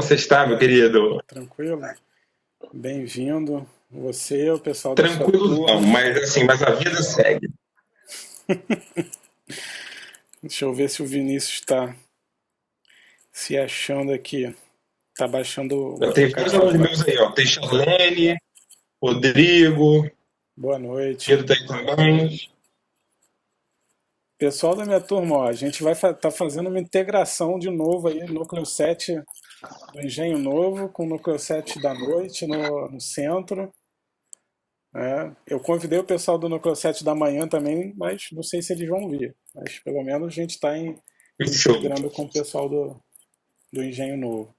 você está, meu querido? Tranquilo? Bem-vindo. Você, o pessoal da sua Tranquilo não, turma. mas assim, mas a vida segue. Deixa eu ver se o Vinícius está se achando aqui. Está baixando o Eu tenho vários alunos aplicativo. meus aí, ó. Tem Charlene, Rodrigo, Boa noite. Pedro tá aí também. Pessoal da minha turma, ó, a gente vai estar fazendo uma integração de novo aí, núcleo 7 do Engenho Novo com o núcleo 7 da noite no centro. Né? Eu convidei o pessoal do núcleo 7 da manhã também, mas não sei se eles vão vir. Mas pelo menos a gente está Show. integrando com o pessoal do Engenho Novo.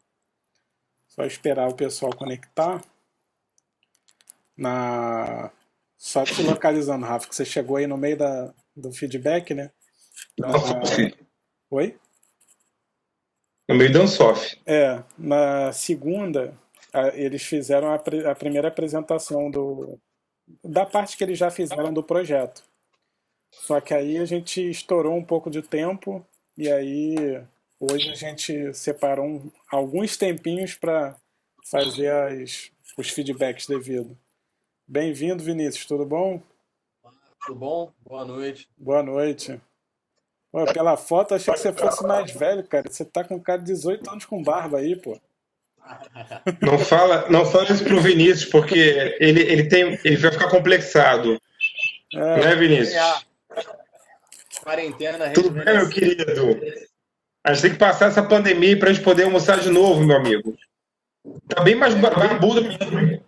Só esperar o pessoal conectar. Na... Só te localizando, Rafa, que você chegou aí no meio do feedback, né? Dançoff. Oi? No meio do Dançoff. Na segunda, eles fizeram a primeira apresentação da parte que eles já fizeram do projeto. Só que aí a gente estourou um pouco de tempo e aí hoje a gente separou alguns tempinhos para fazer os feedbacks devido. Bem-vindo, Vinícius, tudo bom? Tudo bom? Boa noite. Boa noite. Pô, pela foto achei que você fosse mais velho, cara. Você tá com cara de 18 anos com barba aí, pô. Não fala isso pro Vinícius, porque ele vai ficar complexado. Né, É, Vinícius? Quarentena, Tudo bem, meu querido? A gente tem que passar essa pandemia pra gente poder almoçar de novo, meu amigo. Tá bem mais barbudo mesmo.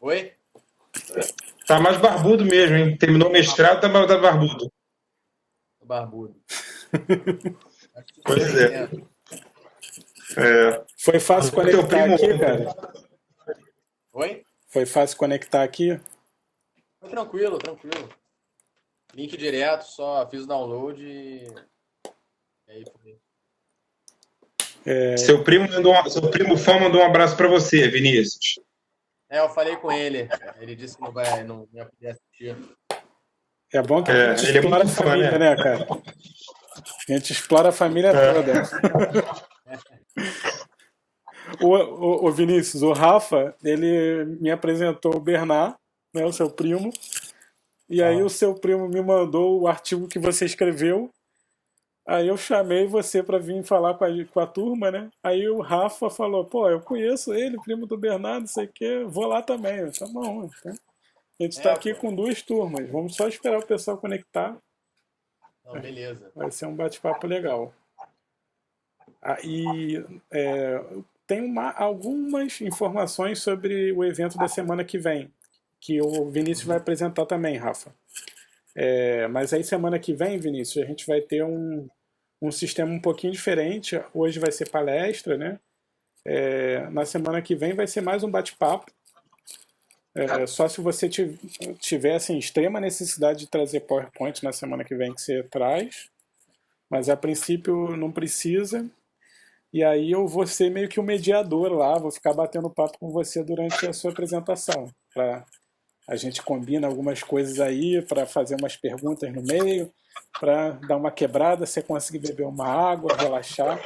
Oi? Tá mais barbudo mesmo, hein? Terminou o mestrado, tá barbudo. Barbudo. Pois é. É. foi fácil Teu conectar primo. aqui, cara? Oi? Foi fácil conectar aqui? Tranquilo, tranquilo. Link direto, só fiz o download e aí foi. Seu seu primo fã mandou um abraço pra você, Vinícius. Eu falei com ele. Ele disse que não ia poder assistir. É bom que a gente ele é explora a muito fã, família, né? cara? A gente explora a família toda. O Vinícius, o Rafa, ele me apresentou o Bernard, né, o seu primo, e aí o seu primo me mandou o artigo que você escreveu. Aí eu chamei você para vir falar com a turma, né? Aí o Rafa falou, pô, eu conheço ele, primo do Bernardo, não sei o quê, vou lá também. Tá bom, então. A gente está aqui com duas turmas, vamos só esperar o pessoal conectar. Não, beleza. Vai ser um bate-papo legal. Tem algumas informações sobre o evento da semana que vem, que o Vinícius vai apresentar também, Rafa. Mas aí semana que vem, Vinícius, a gente vai ter um sistema um pouquinho diferente. Hoje vai ser palestra, né? Na semana que vem vai ser mais um bate-papo. Só se você tiver assim, extrema necessidade de trazer PowerPoint na semana que vem que você traz. Mas a princípio não precisa. E aí eu vou ser meio que o mediador lá, vou ficar batendo papo com você durante a sua apresentação. A gente combina algumas coisas aí para fazer umas perguntas no meio, para dar uma quebrada, você conseguir beber uma água, relaxar.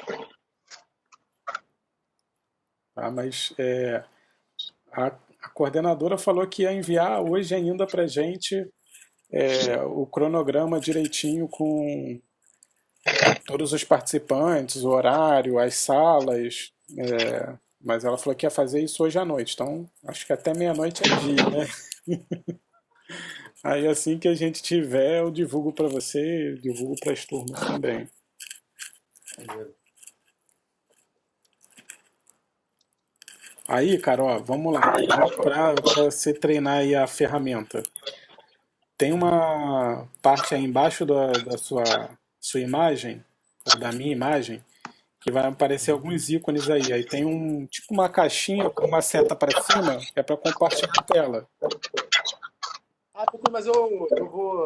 Mas a coordenadora falou que ia enviar hoje ainda para a gente o cronograma direitinho com todos os participantes, o horário, as salas, mas ela falou que ia fazer isso hoje à noite, então acho que até meia-noite é dia, né? Aí assim que a gente tiver, eu divulgo para você, divulgo para as turmas também. Beleza. Aí, cara, ó, vamos lá, para você treinar aí a ferramenta. Tem uma parte aí embaixo da sua imagem, ou da minha imagem, que vai aparecer alguns ícones aí. Aí tem tipo uma caixinha com uma seta para cima, que é para compartilhar a tela. Mas eu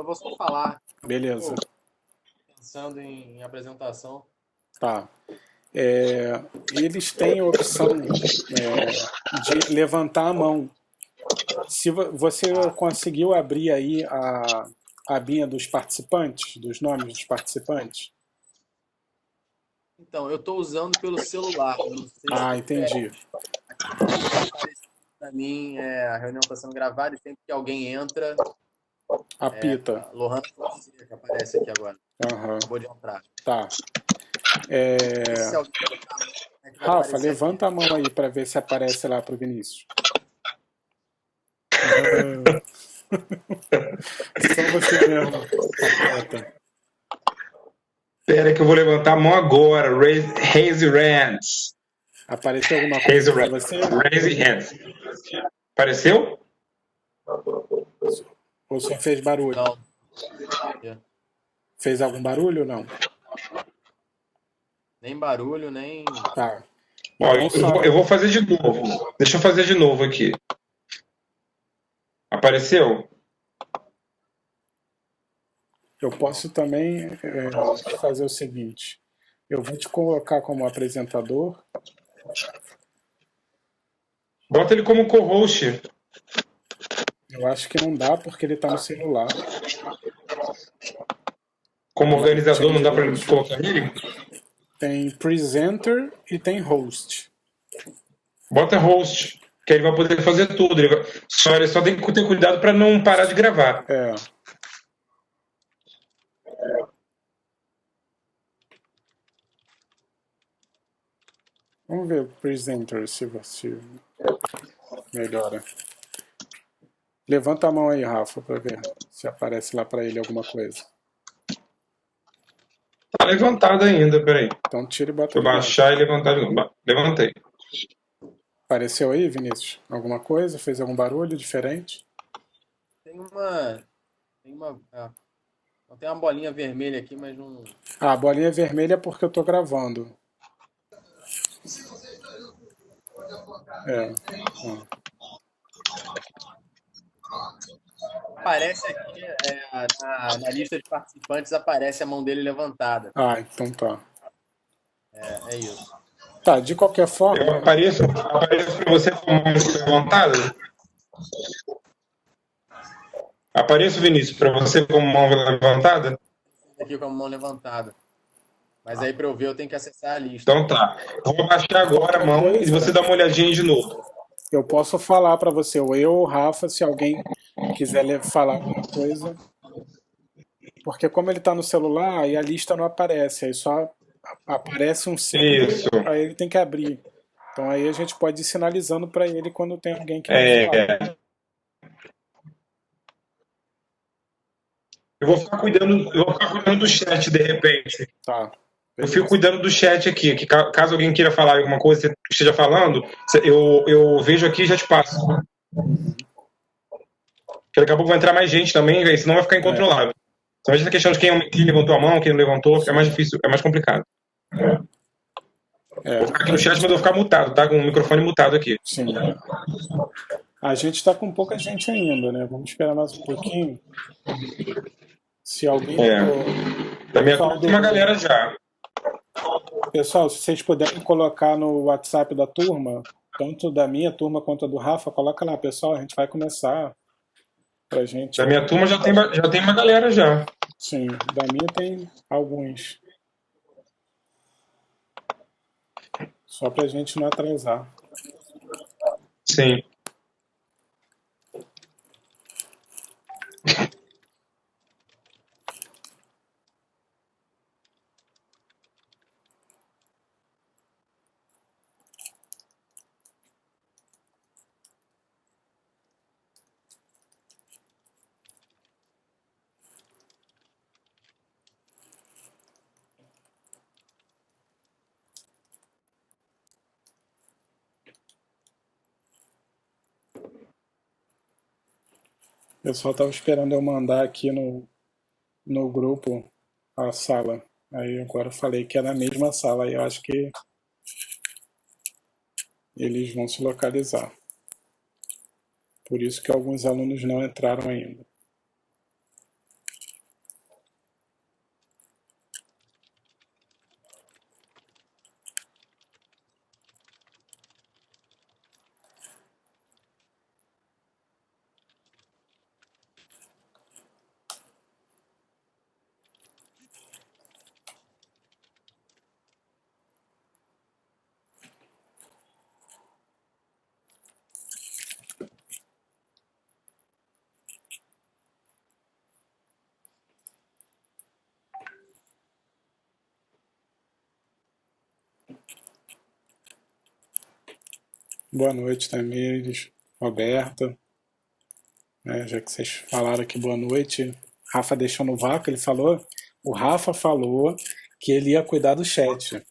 vou só falar. Beleza. Pensando em apresentação. Tá. Eles têm a opção de levantar a mão. Se você conseguiu abrir aí a abinha dos participantes, dos nomes dos participantes. Então, eu tô usando pelo celular. Eu não sei se Ah, entendi. para mim a reunião está sendo gravada e sempre que alguém entra, Apita. Lohan que aparece aqui agora. Aham, Acabou de entrar. tá. Se alguém entrar, é que vai Rafa, aparecer aqui. levanta a mão aí para ver se aparece lá pro Vinícius. Ah, só você mesmo, pateta. Pera que eu vou levantar a mão agora. Raise your hands. Apareceu alguma Raise coisa your para hands. você? Raise your hands. Apareceu? Ou só fez barulho? Não. Fez algum barulho ou não? Nem barulho, nem. Tá. Ó, Então eu vou fazer de novo. Deixa eu fazer de novo aqui. Apareceu? eu posso também fazer o seguinte. Eu vou te colocar como apresentador. Bota ele como co-host. Eu acho que não dá porque ele está no celular. Como organizador, não dá pra Change colocar ele? Tem presenter e tem host. Bota host, que ele vai poder fazer tudo. Ele só tem que ter cuidado pra não parar de gravar. É. Vamos ver o presenter se melhora. Levanta a mão aí, Rafa, para ver se aparece lá para ele alguma coisa. Tá levantado ainda, peraí. Então tira e bota Deixa eu de novo. baixar e levantar de novo. Levantei. Apareceu aí, Vinícius? Alguma coisa? Fez algum barulho diferente? Tem uma. Não tem uma bolinha vermelha aqui, mas não. Ah, a bolinha vermelha é porque eu tô gravando. É. Aparece aqui, na lista de participantes, aparece a mão dele levantada. Ah, então tá. É isso. Tá, de qualquer Eu forma, apareço pra você com a mão levantada? Apareço, Vinícius, pra você com a mão levantada? Aqui com a mão levantada. Mas aí para eu ver eu tenho que acessar a lista. Então tá. Vou baixar agora a mão e você dá uma olhadinha de novo. eu posso falar para você, ou eu ou o Rafa, se alguém quiser falar alguma coisa. Porque como ele tá no celular, aí a lista não aparece, aí só aparece um símbolo, Isso. aí ele tem que abrir. Então aí a gente pode ir sinalizando para ele quando tem alguém que vai falar. É. Eu vou ficar cuidando do chat de repente. Tá. Eu fico cuidando do chat aqui, que caso alguém queira falar alguma coisa, você esteja falando, eu vejo aqui e já te passo. Porque daqui a pouco vai entrar mais gente também, aí senão vai ficar incontrolável. Então, essa questão de quem levantou a mão, quem não levantou, é mais difícil, é mais complicado. Vou ficar aqui no chat, mas eu vou ficar mutado, tá? Com o microfone mutado aqui. Sim. A gente tá com pouca gente ainda, né? Vamos esperar mais um pouquinho. Se alguém. Da minha turma tem uma galera já. Pessoal, se vocês puderem colocar no WhatsApp da turma, tanto da minha turma quanto a do Rafa, coloca lá, pessoal, a gente vai começar pra gente. Da minha turma já tem uma galera já. Sim, da minha tem alguns. Só pra gente não atrasar. Sim. O pessoal tava esperando eu mandar aqui no grupo a sala. Aí agora eu falei que é na mesma sala, aí eu acho que eles vão se localizar. Por isso que alguns alunos não entraram ainda. Boa noite, Tamires, Roberta. Já que vocês falaram aqui boa noite. Rafa deixou no vácuo, o Rafa falou que ele ia cuidar do chat,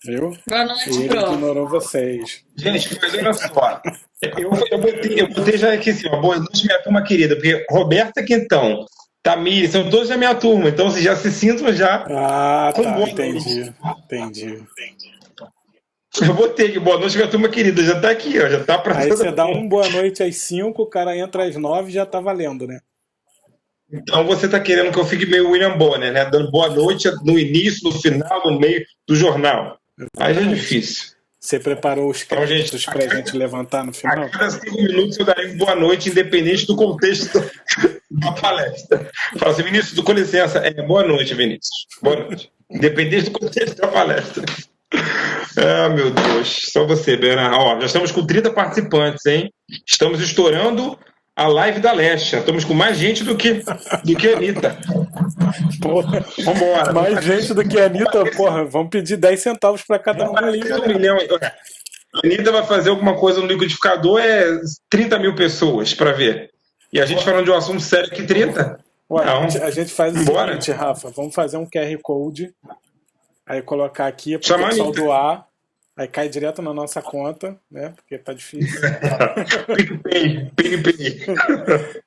viu? Boa E noite, ele Pro. ignorou vocês. Gente, mas olha só. Eu botei já aqui assim, ó, boa noite, minha turma querida, porque Roberta Quintão, Tamires, são todos da minha turma, então vocês já se sintam já Ah, com tá, boa noite. entendi. Eu botei aqui, boa noite, minha turma querida, já tá aqui, ó, já tá pra Aí você dá boa noite às 5, o cara entra às 9 e já tá valendo, né? Então você tá querendo que eu fique meio William Bonner, né? Dando boa noite no início, no final, no meio do jornal. Aí é difícil. Você preparou os Então, gente, créditos pra gente levantar no final? A cada 5 minutos eu darei boa noite, independente do contexto da palestra. Fala assim, Vinícius, com licença. Boa noite, Vinícius. Boa noite. Independente do contexto da palestra. Ah, meu Deus. Só você, Bernardo. Ó, já estamos com 30 participantes, hein? Estamos estourando a live da Lesha. Estamos com mais gente do que a Anitta. Porra, Vambora. mais gente do que a Anitta, porra, vamos pedir 10 centavos pra cada um aí, Um galera. milhão. A Anitta vai fazer alguma coisa no liquidificador, 30 mil pessoas para ver. E a gente falando de um assunto sério que 30? Ué, Não. a gente faz o Bora. seguinte, Rafa, vamos fazer um QR Code, aí colocar aqui pro Chama a pessoal Anitta. doar, aí cai direto na nossa conta, né? Porque tá difícil. PicPay.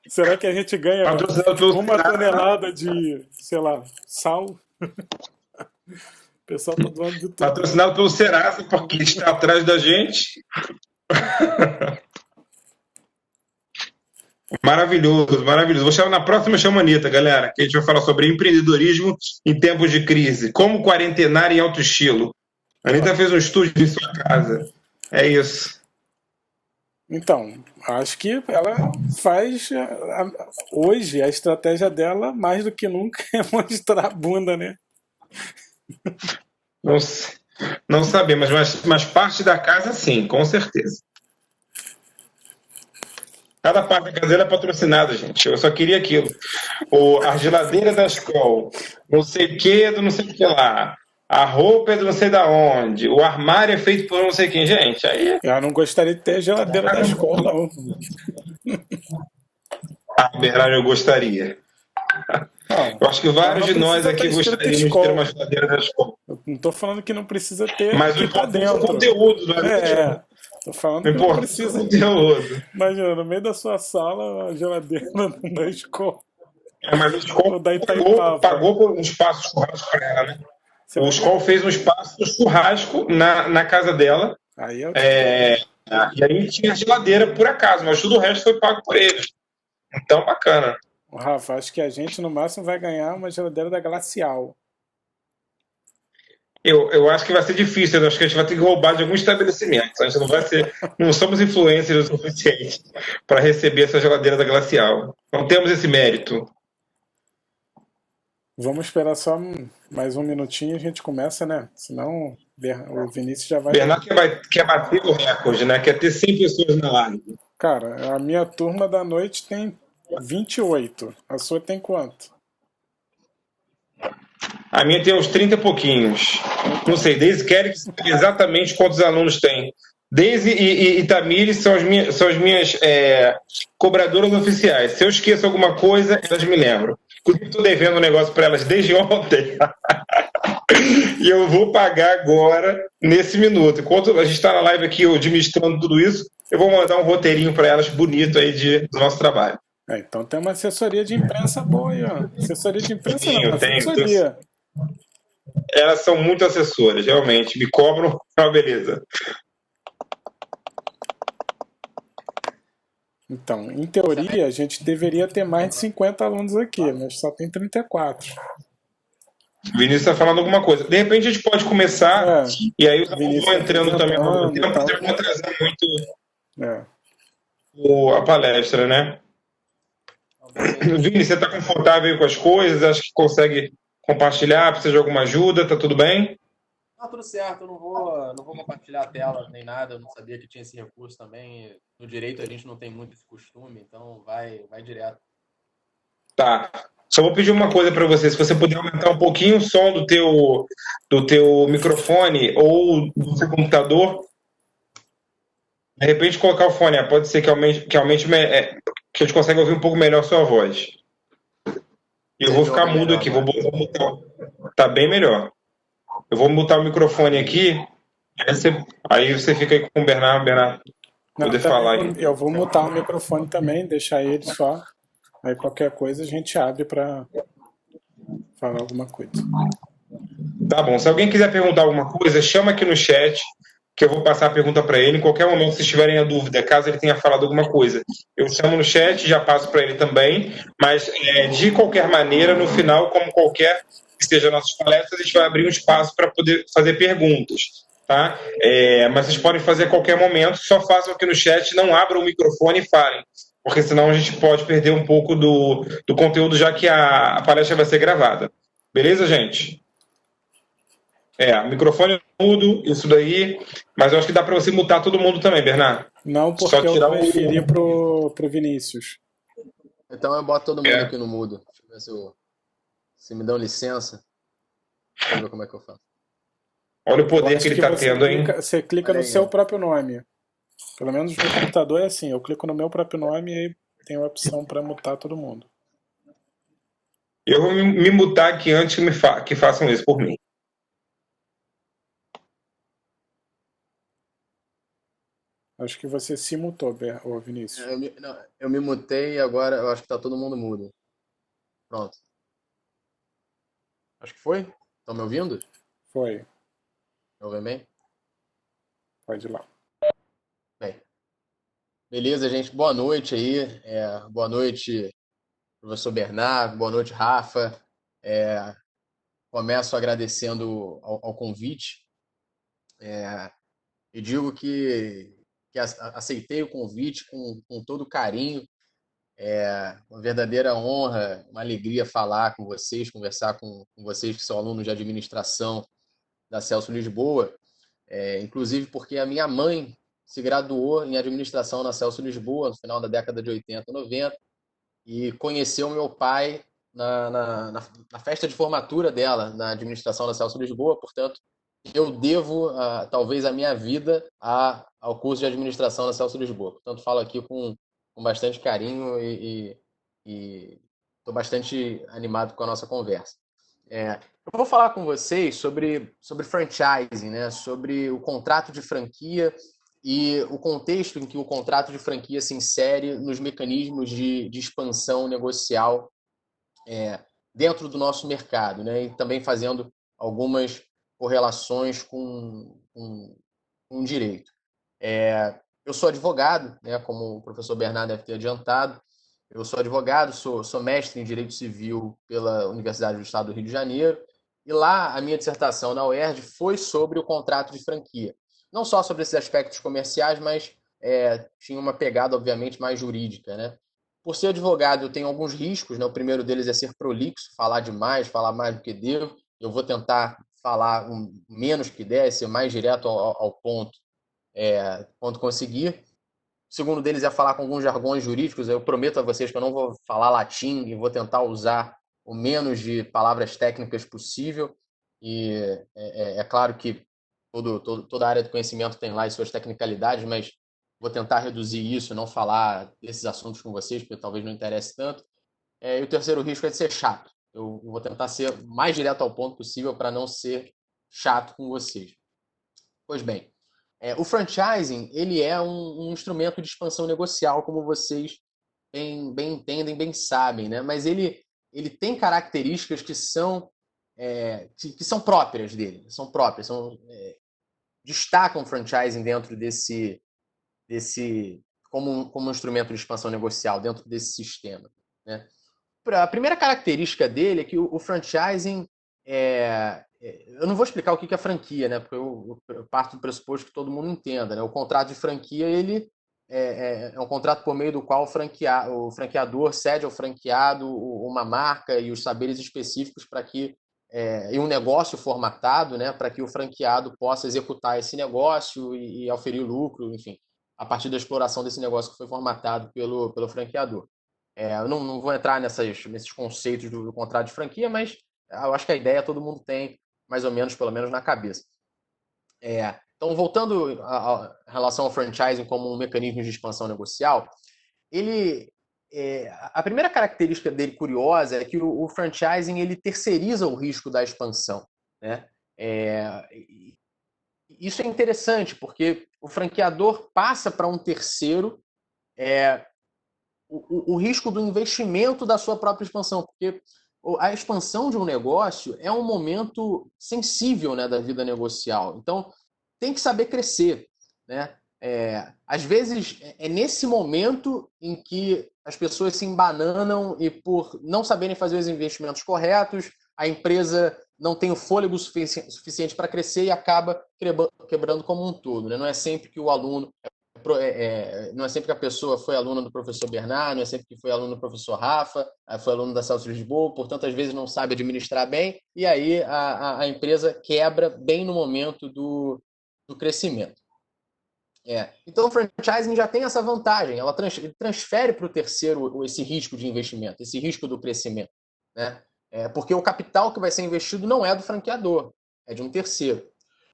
Será que a gente ganha Patrocinado pelo uma Serasa. tonelada de, sei lá, sal? O pessoal tá doando de tudo. Patrocinado pelo Serasa, porque está atrás da gente. Maravilhoso, maravilhoso. Vou chamar na próxima, chama a Anitta, galera, que a gente vai falar sobre empreendedorismo em tempos de crise. Como quarentenar em alto estilo. A Anitta fez um estúdio em sua casa. É isso. Então, acho que ela faz hoje a estratégia dela mais do que nunca é mostrar a bunda, né? Não sabemos, mas parte da casa sim, com certeza. Cada parte da casa dela é patrocinada, gente. Eu só queria aquilo. A geladeira da escola, não sei o que, do não sei o que lá. A roupa é do não sei da onde. O armário é feito por não sei quem. Gente, aí... Eu não gostaria de ter a geladeira da escola, não. Na verdade, eu gostaria. Eu acho que vários de nós aqui gostaríamos de ter uma geladeira da escola. Eu não tô falando que não precisa ter Mas o aqui pra importante é o dentro. conteúdo, não é? É, tô falando O que não importante é o precisa. conteúdo. Imagina, no meio da sua sala, a geladeira da escola. Mas o Skol Da Itaipava. pagou por um espaço churrasco para ela, né? Você O vai- Skol fez um espaço churrasco na casa dela. Aí eu... E aí tinha geladeira por acaso, mas tudo o resto foi pago por eles. Então, bacana. Rafa, acho que a gente no máximo vai ganhar uma geladeira da Glacial. Eu acho que vai ser difícil, eu acho que a gente vai ter que roubar de algum estabelecimento. A gente não vai ser. Não somos influencers o suficiente para receber essa geladeira da Glacial. Não temos esse mérito. Vamos esperar só mais um minutinho e a gente começa, né? Senão o Vinícius já vai... Bernardo quer bater o recorde, né? Quer ter 100 pessoas na live. Cara, a minha turma da noite tem 28. A sua tem quanto? A minha tem uns 30 e pouquinhos. Não sei, Deise quer exatamente quantos alunos tem. Deise e Tamires são as minhas cobradoras oficiais. Se eu esqueço alguma coisa, elas me lembram. Inclusive, estou devendo um negócio para elas desde ontem. E eu vou pagar agora, nesse minuto. Enquanto a gente está na live aqui, eu administrando tudo isso, eu vou mandar um roteirinho para elas bonito aí do nosso trabalho. Então tem uma assessoria de imprensa boa aí, ó. Assessoria de imprensa não, Eu tenho. assessoria. Elas são muito assessoras, realmente. Me cobram uma beleza. Então, em teoria, a gente deveria ter mais de 50 alunos aqui, mas só tem 34. O Vinícius está falando alguma coisa. De repente a gente pode começar, e aí os alunos Vinícius vão entrando também ao mesmo tempo, tá. para não atrasar muito É. a palestra, né? Vini, você está confortável aí com as coisas? Acho que consegue compartilhar? Precisa de alguma ajuda? Tá tudo bem? Ah, tudo certo, eu não vou compartilhar a tela nem nada, eu não sabia que tinha esse recurso também. No direito a gente não tem muito esse costume, então vai direto. Tá. Só vou pedir uma coisa para você, se você puder aumentar um pouquinho o som do teu microfone ou do seu computador. De repente colocar o fone, pode ser que a gente consiga ouvir um pouco melhor sua voz. E eu Vocês vou me ficar ouvem mudo melhor aqui, vou agora? mutar. Tá bem melhor. Eu vou mutar o microfone aqui, aí você fica aí com o Bernardo Não, poder também falar aí. eu vou mutar o microfone também, deixar ele só. Aí qualquer coisa a gente abre para falar alguma coisa. Tá bom. Se alguém quiser perguntar alguma coisa, chama aqui no chat, que eu vou passar a pergunta para ele. Em qualquer momento, se tiverem a dúvida, caso ele tenha falado alguma coisa, eu chamo no chat, já passo para ele também. Mas, de qualquer maneira, no final, como qualquer que seja nossas palestras, a gente vai abrir um espaço para poder fazer perguntas. Tá? Mas vocês podem fazer a qualquer momento, só façam aqui no chat, não abram o microfone e falem, porque senão a gente pode perder um pouco do conteúdo, já que a palestra vai ser gravada. Beleza, gente? O microfone mudo, isso daí, mas eu acho que dá para você mutar todo mundo também, Bernardo. Não Só porque eu tirar transferi pro Vinícius. Então eu boto todo mundo É. aqui no mudo. Deixa eu ver se me dão licença. Deixa eu ver como é que eu faço. Olha o Eu poder que acho ele que tá tendo, hein? você clica Olha no aí, seu ó. próprio nome. Pelo menos no computador é assim, eu clico no meu próprio nome e aí tem a opção para mutar todo mundo. Eu vou me mutar aqui antes que façam isso por mim. Acho que você se mutou, ô Vinícius. Eu me mutei e agora eu acho que tá todo mundo mudo. Pronto. Acho que foi. Estão me ouvindo? Foi, Me ouvem bem? pode ir lá. Bem. Beleza, gente. Boa noite aí. Boa noite, professor Bernardo. Boa noite, Rafa. Começo agradecendo ao convite. E digo que aceitei o convite com todo carinho. Uma verdadeira honra, uma alegria falar com vocês, conversar com vocês que são alunos de administração da Celso Lisboa. Inclusive porque a minha mãe se graduou em administração na Celso Lisboa no final da década de 80 e 90 e conheceu meu pai na festa de formatura dela na administração da Celso Lisboa. Portanto, eu devo talvez a minha vida ao curso de administração da Celso Lisboa. Portanto, falo aqui com bastante carinho e estou bastante animado com a nossa conversa. Eu vou falar com vocês sobre franchising, né? Sobre o contrato de franquia e o contexto em que o contrato de franquia se insere nos mecanismos de expansão negocial dentro do nosso mercado, né? E também fazendo algumas correlações com direito. Eu sou advogado, né? Como o professor Bernardo deve ter adiantado. Eu sou advogado, sou mestre em Direito Civil pela Universidade do Estado do Rio de Janeiro. E lá a minha dissertação na UERJ foi sobre o contrato de franquia. Não só sobre esses aspectos comerciais, mas tinha uma pegada, obviamente, mais jurídica, né? Por ser advogado, eu tenho alguns riscos, né? O primeiro deles é ser prolixo, falar mais do que devo. Eu vou tentar falar o menos que der, ser mais direto ao ponto quando conseguir. O segundo deles é falar com alguns jargões jurídicos. Eu prometo a vocês que eu não vou falar latim e vou tentar usar o menos de palavras técnicas possível. E é claro que toda a área do conhecimento tem lá as suas tecnicalidades, mas vou tentar reduzir isso, não falar desses assuntos com vocês, porque talvez não interesse tanto. E o terceiro risco é de ser chato. Eu vou tentar ser o mais direto ao ponto possível para não ser chato com vocês. Pois bem, o franchising ele é um instrumento de expansão negocial, como vocês bem entendem, bem sabem, né? Mas ele tem características que são próprias dele, são próprias, destacam o franchising dentro desse como um instrumento de expansão negocial dentro desse sistema, né? A primeira característica dele é que o franchising eu não vou explicar o que é franquia, né? Porque eu parto do pressuposto que todo mundo entenda, né? O contrato de franquia ele é um contrato por meio do qual o franqueador cede ao franqueado uma marca e os saberes específicos para que e um negócio formatado, né? Para que o franqueado possa executar esse negócio e oferir lucro, enfim, a partir da exploração desse negócio que foi formatado pelo franqueador. Eu não vou entrar nesses conceitos do contrato de franquia, mas eu acho que a ideia todo mundo tem mais ou menos, pelo menos na cabeça. Então, Então, voltando à relação ao franchising como um mecanismo de expansão negocial, a primeira característica dele curiosa é que o franchising ele terceiriza o risco da expansão, né? Isso é interessante, porque o franqueador passa para um terceiro o risco do investimento da sua própria expansão, porque a expansão de um negócio é um momento sensível, né, da vida negocial. Então, tem que saber crescer, né? Às vezes, é nesse momento em que as pessoas se embananam e, por não saberem fazer os investimentos corretos, a empresa não tem o fôlego suficiente para crescer e acaba quebrando como um todo, né? Não é sempre que o aluno não é sempre que a pessoa foi aluna do professor Bernard, não é sempre que foi aluno do professor Rafa, foi aluno da Celso Lisboa, portanto, às vezes não sabe administrar bem, e aí a empresa quebra bem no momento do crescimento. Então, o franchising já tem essa vantagem, ela transfere para o terceiro esse risco de investimento, esse risco do crescimento, né? Porque o capital que vai ser investido não é do franqueador, é de um terceiro.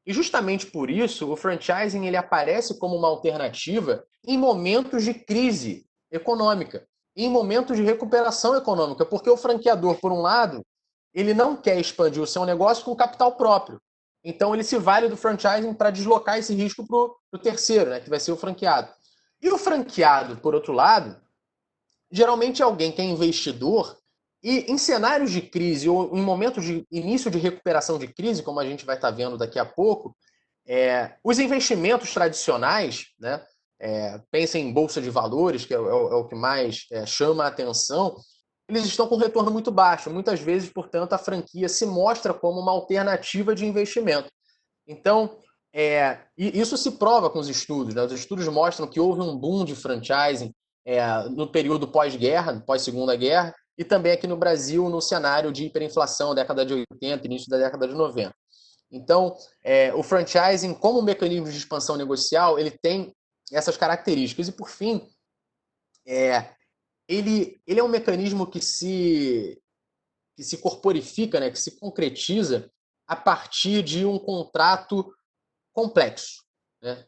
E justamente por isso, o franchising ele aparece como uma alternativa em momentos de crise econômica, em momentos de recuperação econômica, porque o franqueador, por um lado, ele não quer expandir o seu negócio com capital próprio. Então, ele se vale do franchising para deslocar esse risco para o terceiro, né, que vai ser o franqueado. E o franqueado, por outro lado, geralmente é alguém que é investidor e em cenários de crise ou em momentos de início de recuperação de crise, como a gente vai estar vendo daqui a pouco, os investimentos tradicionais, né, pensem em bolsa de valores, que é o que mais chama a atenção, eles estão com retorno muito baixo. Muitas vezes, portanto, a franquia se mostra como uma alternativa de investimento. Então, isso se prova com os estudos, né? Os estudos mostram que houve um boom de franchising no período pós-guerra, pós-segunda guerra, e também aqui no Brasil, no cenário de hiperinflação, década de 80, início da década de 90. Então, o franchising, como mecanismo de expansão negocial, ele tem essas características. E, por fim, ele é um mecanismo que se corporifica, né, que se concretiza a partir de um contrato complexo, né?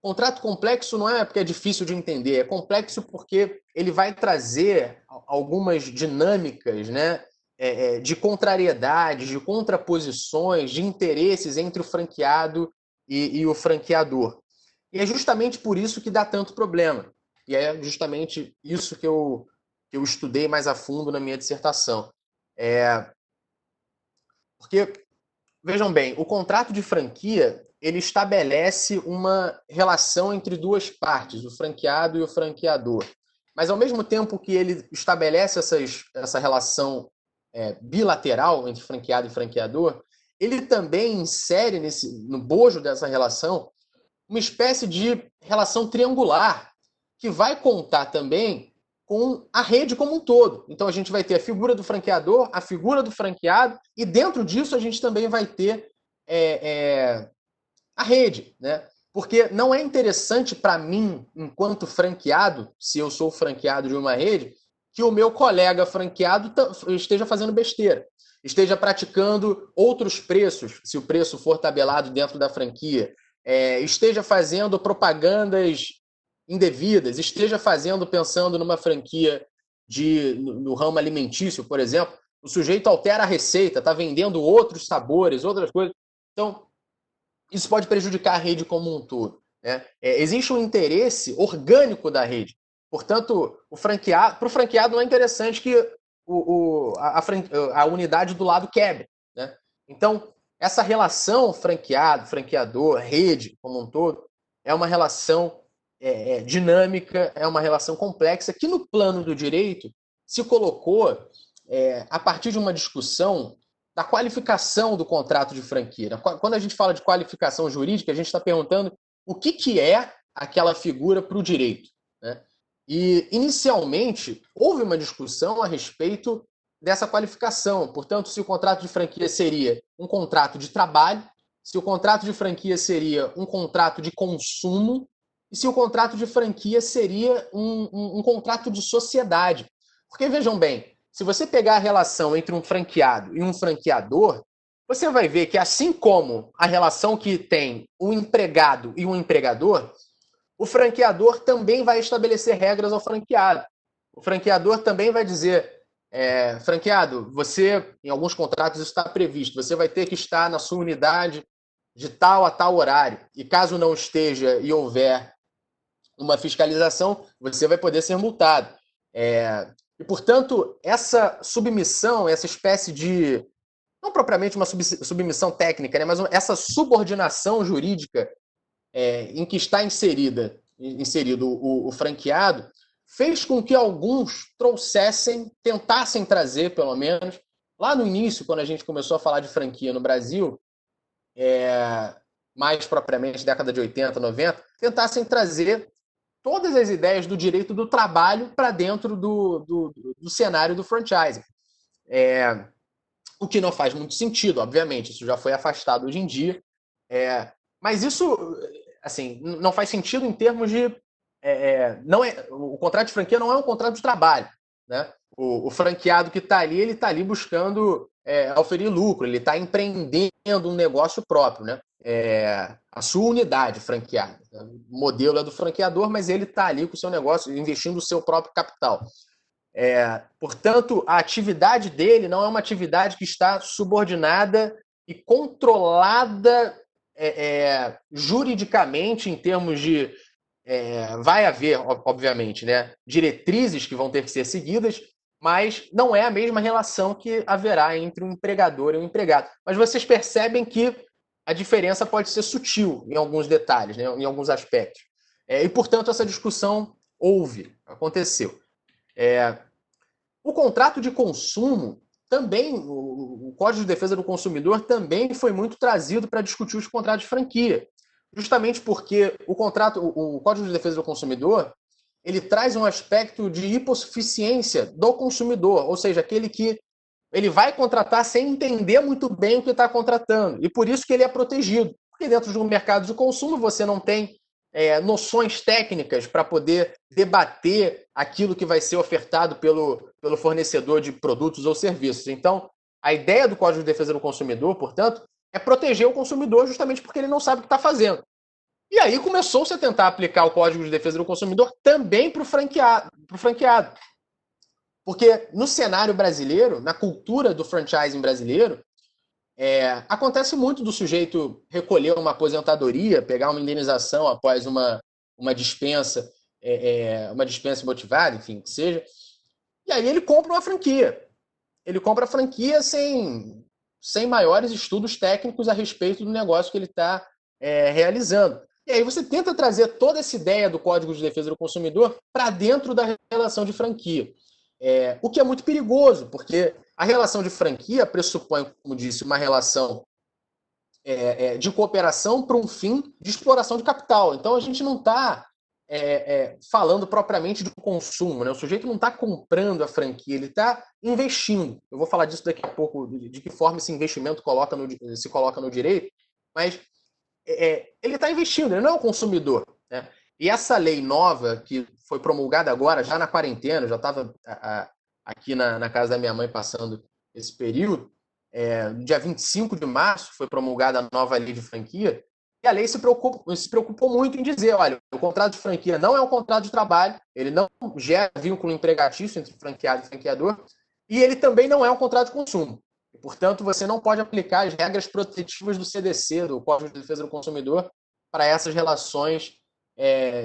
Contrato complexo não é porque é difícil de entender, é complexo porque ele vai trazer algumas dinâmicas, né, de contrariedades, de contraposições, de interesses entre o franqueado e o franqueador. E é justamente por isso que dá tanto problema. E é justamente isso que eu estudei mais a fundo na minha dissertação. Porque, vejam bem, o contrato de franquia ele estabelece uma relação entre duas partes, o franqueado e o franqueador. Mas, ao mesmo tempo que ele estabelece essa relação bilateral entre franqueado e franqueador, ele também insere no bojo dessa relação uma espécie de relação triangular, que vai contar também com a rede como um todo. Então, a gente vai ter a figura do franqueador, a figura do franqueado, e dentro disso a gente também vai ter a rede, né? Porque não é interessante para mim, enquanto franqueado, se eu sou franqueado de uma rede, que o meu colega franqueado esteja fazendo besteira, esteja praticando outros preços, se o preço for tabelado dentro da franquia, esteja fazendo propagandas indevidas, esteja pensando numa franquia no ramo alimentício, por exemplo, o sujeito altera a receita, está vendendo outros sabores, outras coisas. Então, isso pode prejudicar a rede como um todo, né? Existe um interesse orgânico da rede. Portanto, para o franqueado não é interessante que a unidade do lado quebre, né? Então, essa relação franqueado, franqueador, rede como um todo, é uma relação dinâmica, é uma relação complexa que no plano do direito se colocou a partir de uma discussão da qualificação do contrato de franquia. Quando a gente fala de qualificação jurídica, a gente está perguntando o que é aquela figura para o direito, né? E, inicialmente, houve uma discussão a respeito dessa qualificação. Portanto, se o contrato de franquia seria um contrato de trabalho, se o contrato de franquia seria um contrato de consumo, e se o contrato de franquia seria um contrato de sociedade. Porque, vejam bem, se você pegar a relação entre um franqueado e um franqueador, você vai ver que, assim como a relação que tem um empregado e um empregador, o franqueador também vai estabelecer regras ao franqueado. O franqueador também vai dizer, franqueado, você, em alguns contratos isso está previsto, você vai ter que estar na sua unidade de tal a tal horário. E caso não esteja e houver uma fiscalização, você vai poder ser multado. E, portanto, essa submissão, essa espécie de, não propriamente uma submissão técnica, né, mas essa subordinação jurídica em que está inserido o franqueado, fez com que alguns tentassem trazer, pelo menos, lá no início, quando a gente começou a falar de franquia no Brasil, mais propriamente década de 80, 90, tentassem trazer todas as ideias do direito do trabalho para dentro do cenário do franchising. O que não faz muito sentido, obviamente, isso já foi afastado hoje em dia. Mas isso, assim, não faz sentido em termos de... o contrato de franquia não é um contrato de trabalho, né? O franqueado que está ali, ele está ali buscando oferir lucro, ele está empreendendo um negócio próprio, né? A sua unidade franqueada. O modelo é do franqueador, mas ele está ali com o seu negócio, investindo o seu próprio capital. Portanto, a atividade dele não é uma atividade que está subordinada e controlada juridicamente, em termos de... vai haver, obviamente, né, diretrizes que vão ter que ser seguidas, mas não é a mesma relação que haverá entre um empregador e um empregado. Mas vocês percebem que a diferença pode ser sutil em alguns detalhes, né, em alguns aspectos. E, portanto, essa discussão aconteceu. O contrato de consumo também, o Código de Defesa do Consumidor também foi muito trazido para discutir os contratos de franquia. Justamente porque o Código de Defesa do Consumidor, ele traz um aspecto de hipossuficiência do consumidor, ou seja, aquele que ele vai contratar sem entender muito bem o que está contratando, e por isso que ele é protegido. Porque dentro de um mercado de consumo você não tem noções técnicas para poder debater aquilo que vai ser ofertado pelo fornecedor de produtos ou serviços. Então, a ideia do Código de Defesa do Consumidor, portanto, é proteger o consumidor justamente porque ele não sabe o que está fazendo. E aí começou-se a tentar aplicar o Código de Defesa do Consumidor também para o franqueado. Porque no cenário brasileiro, na cultura do franchising brasileiro, acontece muito do sujeito recolher uma aposentadoria, pegar uma indenização após uma dispensa, uma dispensa motivada, enfim, que seja, e aí ele compra uma franquia. Ele compra a franquia sem maiores estudos técnicos a respeito do negócio que ele está realizando. E aí você tenta trazer toda essa ideia do Código de Defesa do Consumidor para dentro da relação de franquia. O que é muito perigoso, porque a relação de franquia pressupõe, como disse, uma relação de cooperação para um fim de exploração de capital. Então a gente não está falando propriamente de consumo, né? O sujeito não está comprando a franquia, ele está investindo. Eu vou falar disso daqui a pouco, de que forma esse investimento se coloca no direito, mas ele está investindo, ele não é um consumidor, né? E essa lei nova, que foi promulgada agora, já na quarentena, já estava aqui na casa da minha mãe passando esse período, no dia 25 de março foi promulgada a nova lei de franquia, e a lei se preocupou muito em dizer, olha, o contrato de franquia não é um contrato de trabalho, ele não gera vínculo empregatício entre franqueado e franqueador, e ele também não é um contrato de consumo. E, portanto, você não pode aplicar as regras protetivas do CDC, do Código de Defesa do Consumidor, para essas relações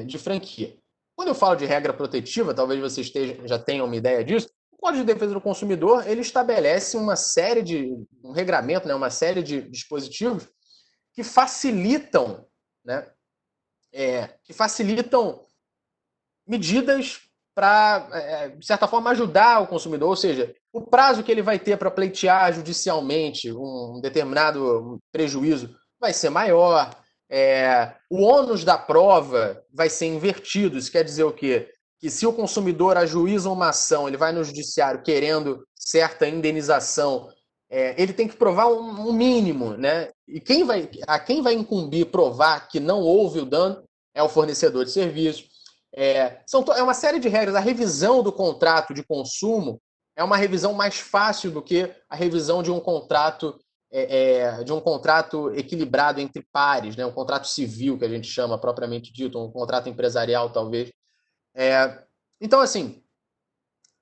de franquia. Quando eu falo de regra protetiva, talvez vocês já tenham uma ideia disso, o Código de Defesa do Consumidor ele estabelece um regramento, né, uma série de dispositivos que facilitam, né, medidas para, de certa forma, ajudar o consumidor, ou seja, o prazo que ele vai ter para pleitear judicialmente um determinado prejuízo vai ser maior, o ônus da prova vai ser invertido. Isso quer dizer o quê? Que se o consumidor ajuiza uma ação, ele vai no judiciário querendo certa indenização, ele tem que provar um mínimo, né? E a quem vai incumbir provar que não houve o dano é o fornecedor de serviço. É uma série de regras. A revisão do contrato de consumo é uma revisão mais fácil do que a revisão de um contrato de um contrato equilibrado entre pares, né? Um contrato civil, que a gente chama propriamente dito, um contrato empresarial, talvez. Então, assim,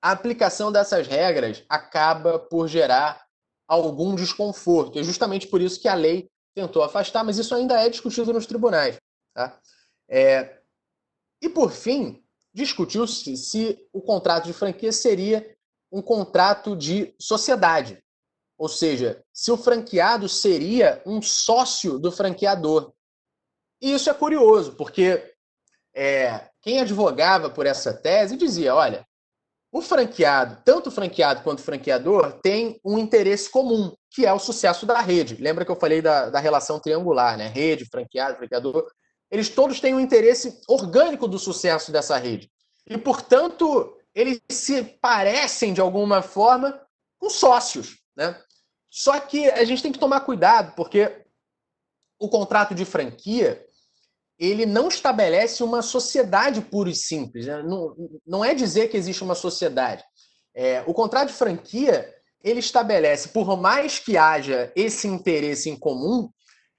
a aplicação dessas regras acaba por gerar algum desconforto. É justamente por isso que a lei tentou afastar, mas isso ainda é discutido nos tribunais. Tá? E, por fim, discutiu-se se o contrato de franquia seria um contrato de sociedade. Ou seja, se o franqueado seria um sócio do franqueador. E isso é curioso, porque quem advogava por essa tese dizia, olha, o franqueado, tanto o franqueado quanto o franqueador, tem um interesse comum, que é o sucesso da rede. Lembra que eu falei da relação triangular, né? Rede, franqueado, franqueador. Eles todos têm um interesse orgânico do sucesso dessa rede. E, portanto, eles se parecem, de alguma forma, com sócios, né? Só que a gente tem que tomar cuidado, porque o contrato de franquia, ele não estabelece uma sociedade pura e simples. Né? Não é dizer que existe uma sociedade. O contrato de franquia, ele estabelece, por mais que haja esse interesse em comum,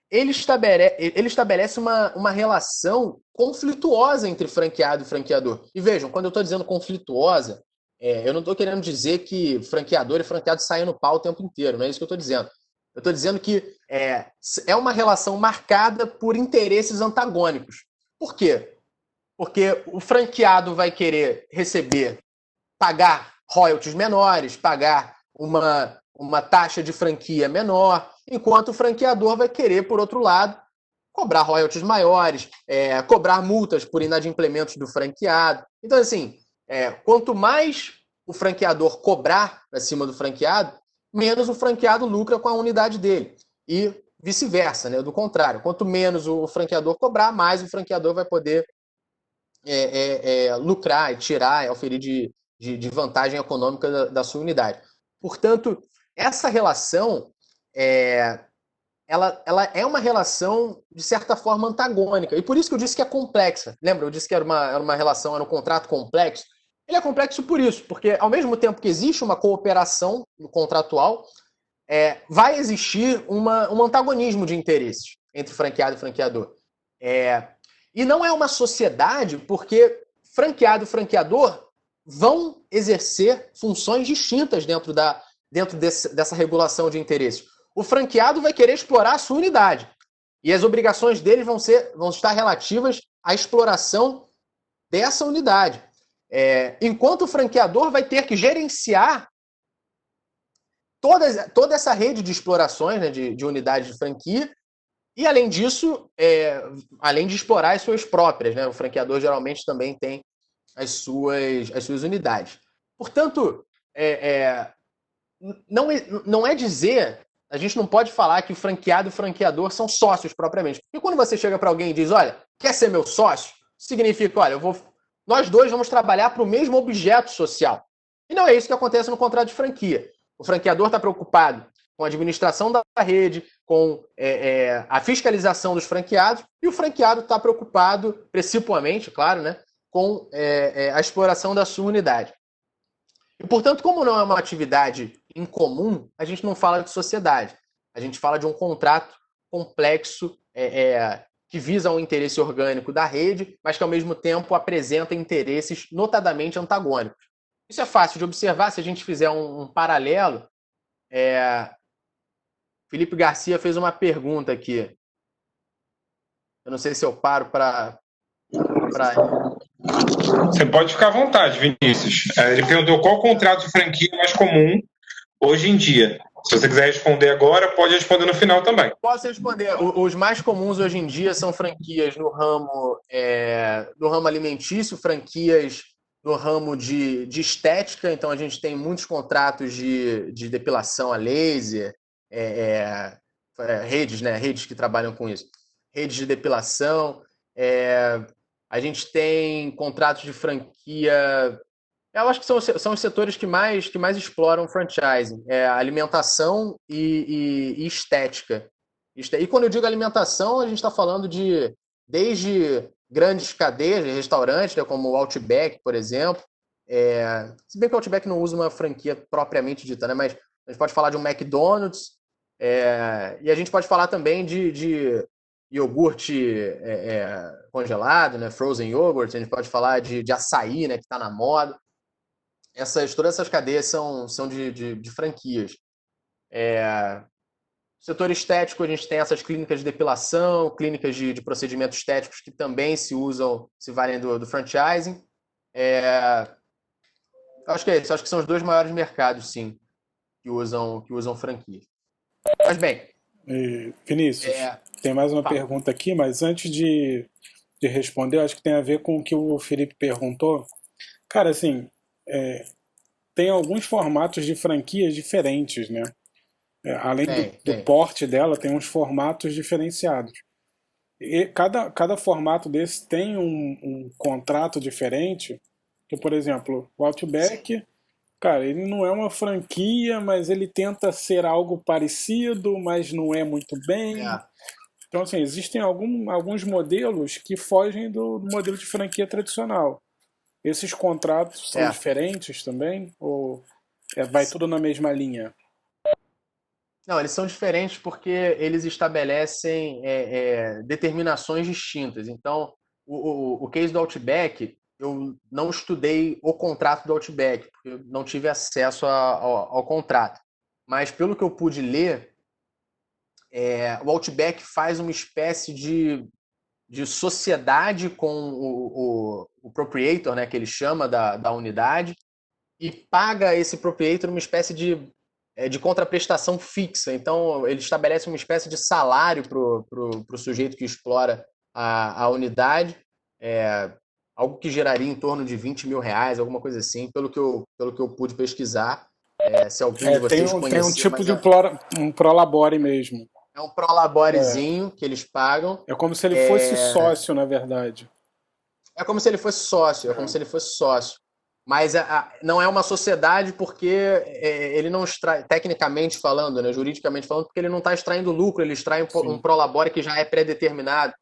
ele estabelece uma relação conflituosa entre franqueado e franqueador. E vejam, quando eu estou dizendo conflituosa, eu não estou querendo dizer que franqueador e franqueado saem no pau o tempo inteiro, não é isso que eu estou dizendo. Eu estou dizendo que é uma relação marcada por interesses antagônicos. Por quê? Porque o franqueado vai querer pagar royalties menores, pagar uma taxa de franquia menor, enquanto o franqueador vai querer, por outro lado, cobrar royalties maiores, cobrar multas por inadimplementos do franqueado. Então, assim, quanto mais o franqueador cobrar acima do franqueado, menos o franqueado lucra com a unidade dele. E vice-versa, né? Do contrário. Quanto menos o franqueador cobrar, mais o franqueador vai poder lucrar e tirar, oferir de vantagem econômica da sua unidade. Portanto, essa relação ela é uma relação, de certa forma, antagônica. E por isso que eu disse que é complexa. Lembra? Eu disse que era uma relação, era um contrato complexo. Ele é complexo por isso, porque ao mesmo tempo que existe uma cooperação contratual, vai existir um antagonismo de interesses entre franqueado e franqueador. E não é uma sociedade, porque franqueado e franqueador vão exercer funções distintas dentro dessa regulação de interesses. O franqueado vai querer explorar a sua unidade. E as obrigações dele vão estar relativas à exploração dessa unidade. Enquanto o franqueador vai ter que gerenciar toda essa rede de explorações, né, de unidades de franquia, e além disso, além de explorar as suas próprias, né, o franqueador geralmente também tem as suas unidades. Portanto, não é dizer, a gente não pode falar que o franqueado e o franqueador são sócios propriamente. Porque quando você chega para alguém e diz, olha, quer ser meu sócio? Significa, olha, nós dois vamos trabalhar para o mesmo objeto social. E não é isso que acontece no contrato de franquia. O franqueador está preocupado com a administração da rede, com a fiscalização dos franqueados, e o franqueado está preocupado, principalmente, claro, né, com a exploração da sua unidade. E, portanto, como não é uma atividade em comum, a gente não fala de sociedade. A gente fala de um contrato complexo que visa um interesse orgânico da rede, mas que, ao mesmo tempo, apresenta interesses notadamente antagônicos. Isso é fácil de observar se a gente fizer um paralelo. Felipe Garcia fez uma pergunta aqui. Eu não sei se eu paro para... Você pode ficar à vontade, Vinícius. Ele perguntou qual contrato de franquia é mais comum hoje em dia. Se você quiser responder agora, pode responder no final também. Posso responder. Os mais comuns hoje em dia são franquias no ramo alimentício, franquias no ramo de estética. Então, a gente tem muitos contratos de depilação a laser, redes, né? Redes que trabalham com isso. Redes de depilação. A gente tem contratos de franquia. Eu acho que são os setores que mais exploram franchising. Alimentação e estética. E quando eu digo alimentação, a gente está falando desde grandes cadeias de restaurantes, né, como o Outback, por exemplo. Se bem que o Outback não usa uma franquia propriamente dita, né, mas a gente pode falar de um McDonald's, E a gente pode falar também de iogurte congelado, né? Frozen yogurt, a gente pode falar de açaí, né? Que está na moda. Todas essas cadeias são de franquias. Setor estético, a gente tem essas clínicas de depilação, clínicas de procedimentos estéticos que também se valem do franchising. Acho que é isso, acho que são os dois maiores mercados, sim, que usam franquia. Mas bem... Vinícius, tem mais uma pergunta aqui, mas antes de responder, eu acho que tem a ver com o que o Felipe perguntou. Cara, assim, tem alguns formatos de franquias diferentes, né? Além do porte dela, tem uns formatos diferenciados. E cada formato desse tem um contrato diferente. Que, por exemplo, o Outback, cara, ele não é uma franquia, mas ele tenta ser algo parecido, mas não é muito bem. Então, assim, existem alguns modelos que fogem do modelo de franquia tradicional. Esses contratos são diferentes também? Ou vai tudo na mesma linha? Não, eles são diferentes porque eles estabelecem determinações distintas. Então, o case do Outback, eu não estudei o contrato do Outback, porque eu não tive acesso ao contrato. Mas, pelo que eu pude ler, o Outback faz uma espécie de sociedade com o proprietor, né, que ele chama da unidade, e paga esse proprietor uma espécie de contraprestação fixa. Então, ele estabelece uma espécie de salário para o sujeito que explora a unidade, algo que geraria em torno de R$20.000, alguma coisa assim, pelo que eu pude pesquisar. Se alguém de vocês conhecer... Tem um tipo de um prolabore mesmo. É um prolaborezinho que eles pagam. É como se ele fosse sócio, na verdade. É como se ele fosse sócio. Mas não é uma sociedade porque ele não extrai, tecnicamente falando, né, juridicamente falando, porque ele não está extraindo lucro, ele extrai um prolabore que já é pré-determinado.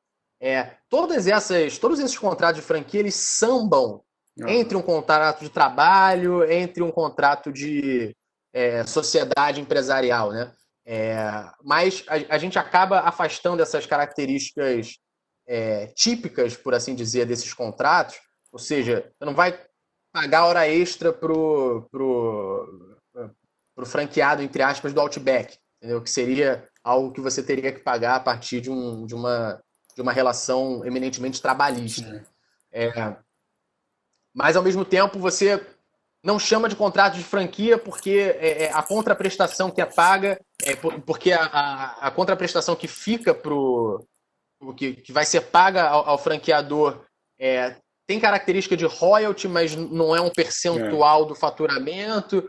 Todos esses contratos de franquia, eles sambam entre um contrato de trabalho, entre um contrato de sociedade empresarial, né? Mas a gente acaba afastando essas características típicas, por assim dizer, desses contratos. Ou seja, você não vai pagar hora extra pro franqueado, entre aspas, do Outback, entendeu? Que seria algo que você teria que pagar a partir de uma relação eminentemente trabalhista. Mas, ao mesmo tempo, você não chama de contrato de franquia porque a contraprestação que é paga, porque a contraprestação que fica que vai ser paga ao franqueador tem característica de royalty, mas não é um percentual do faturamento.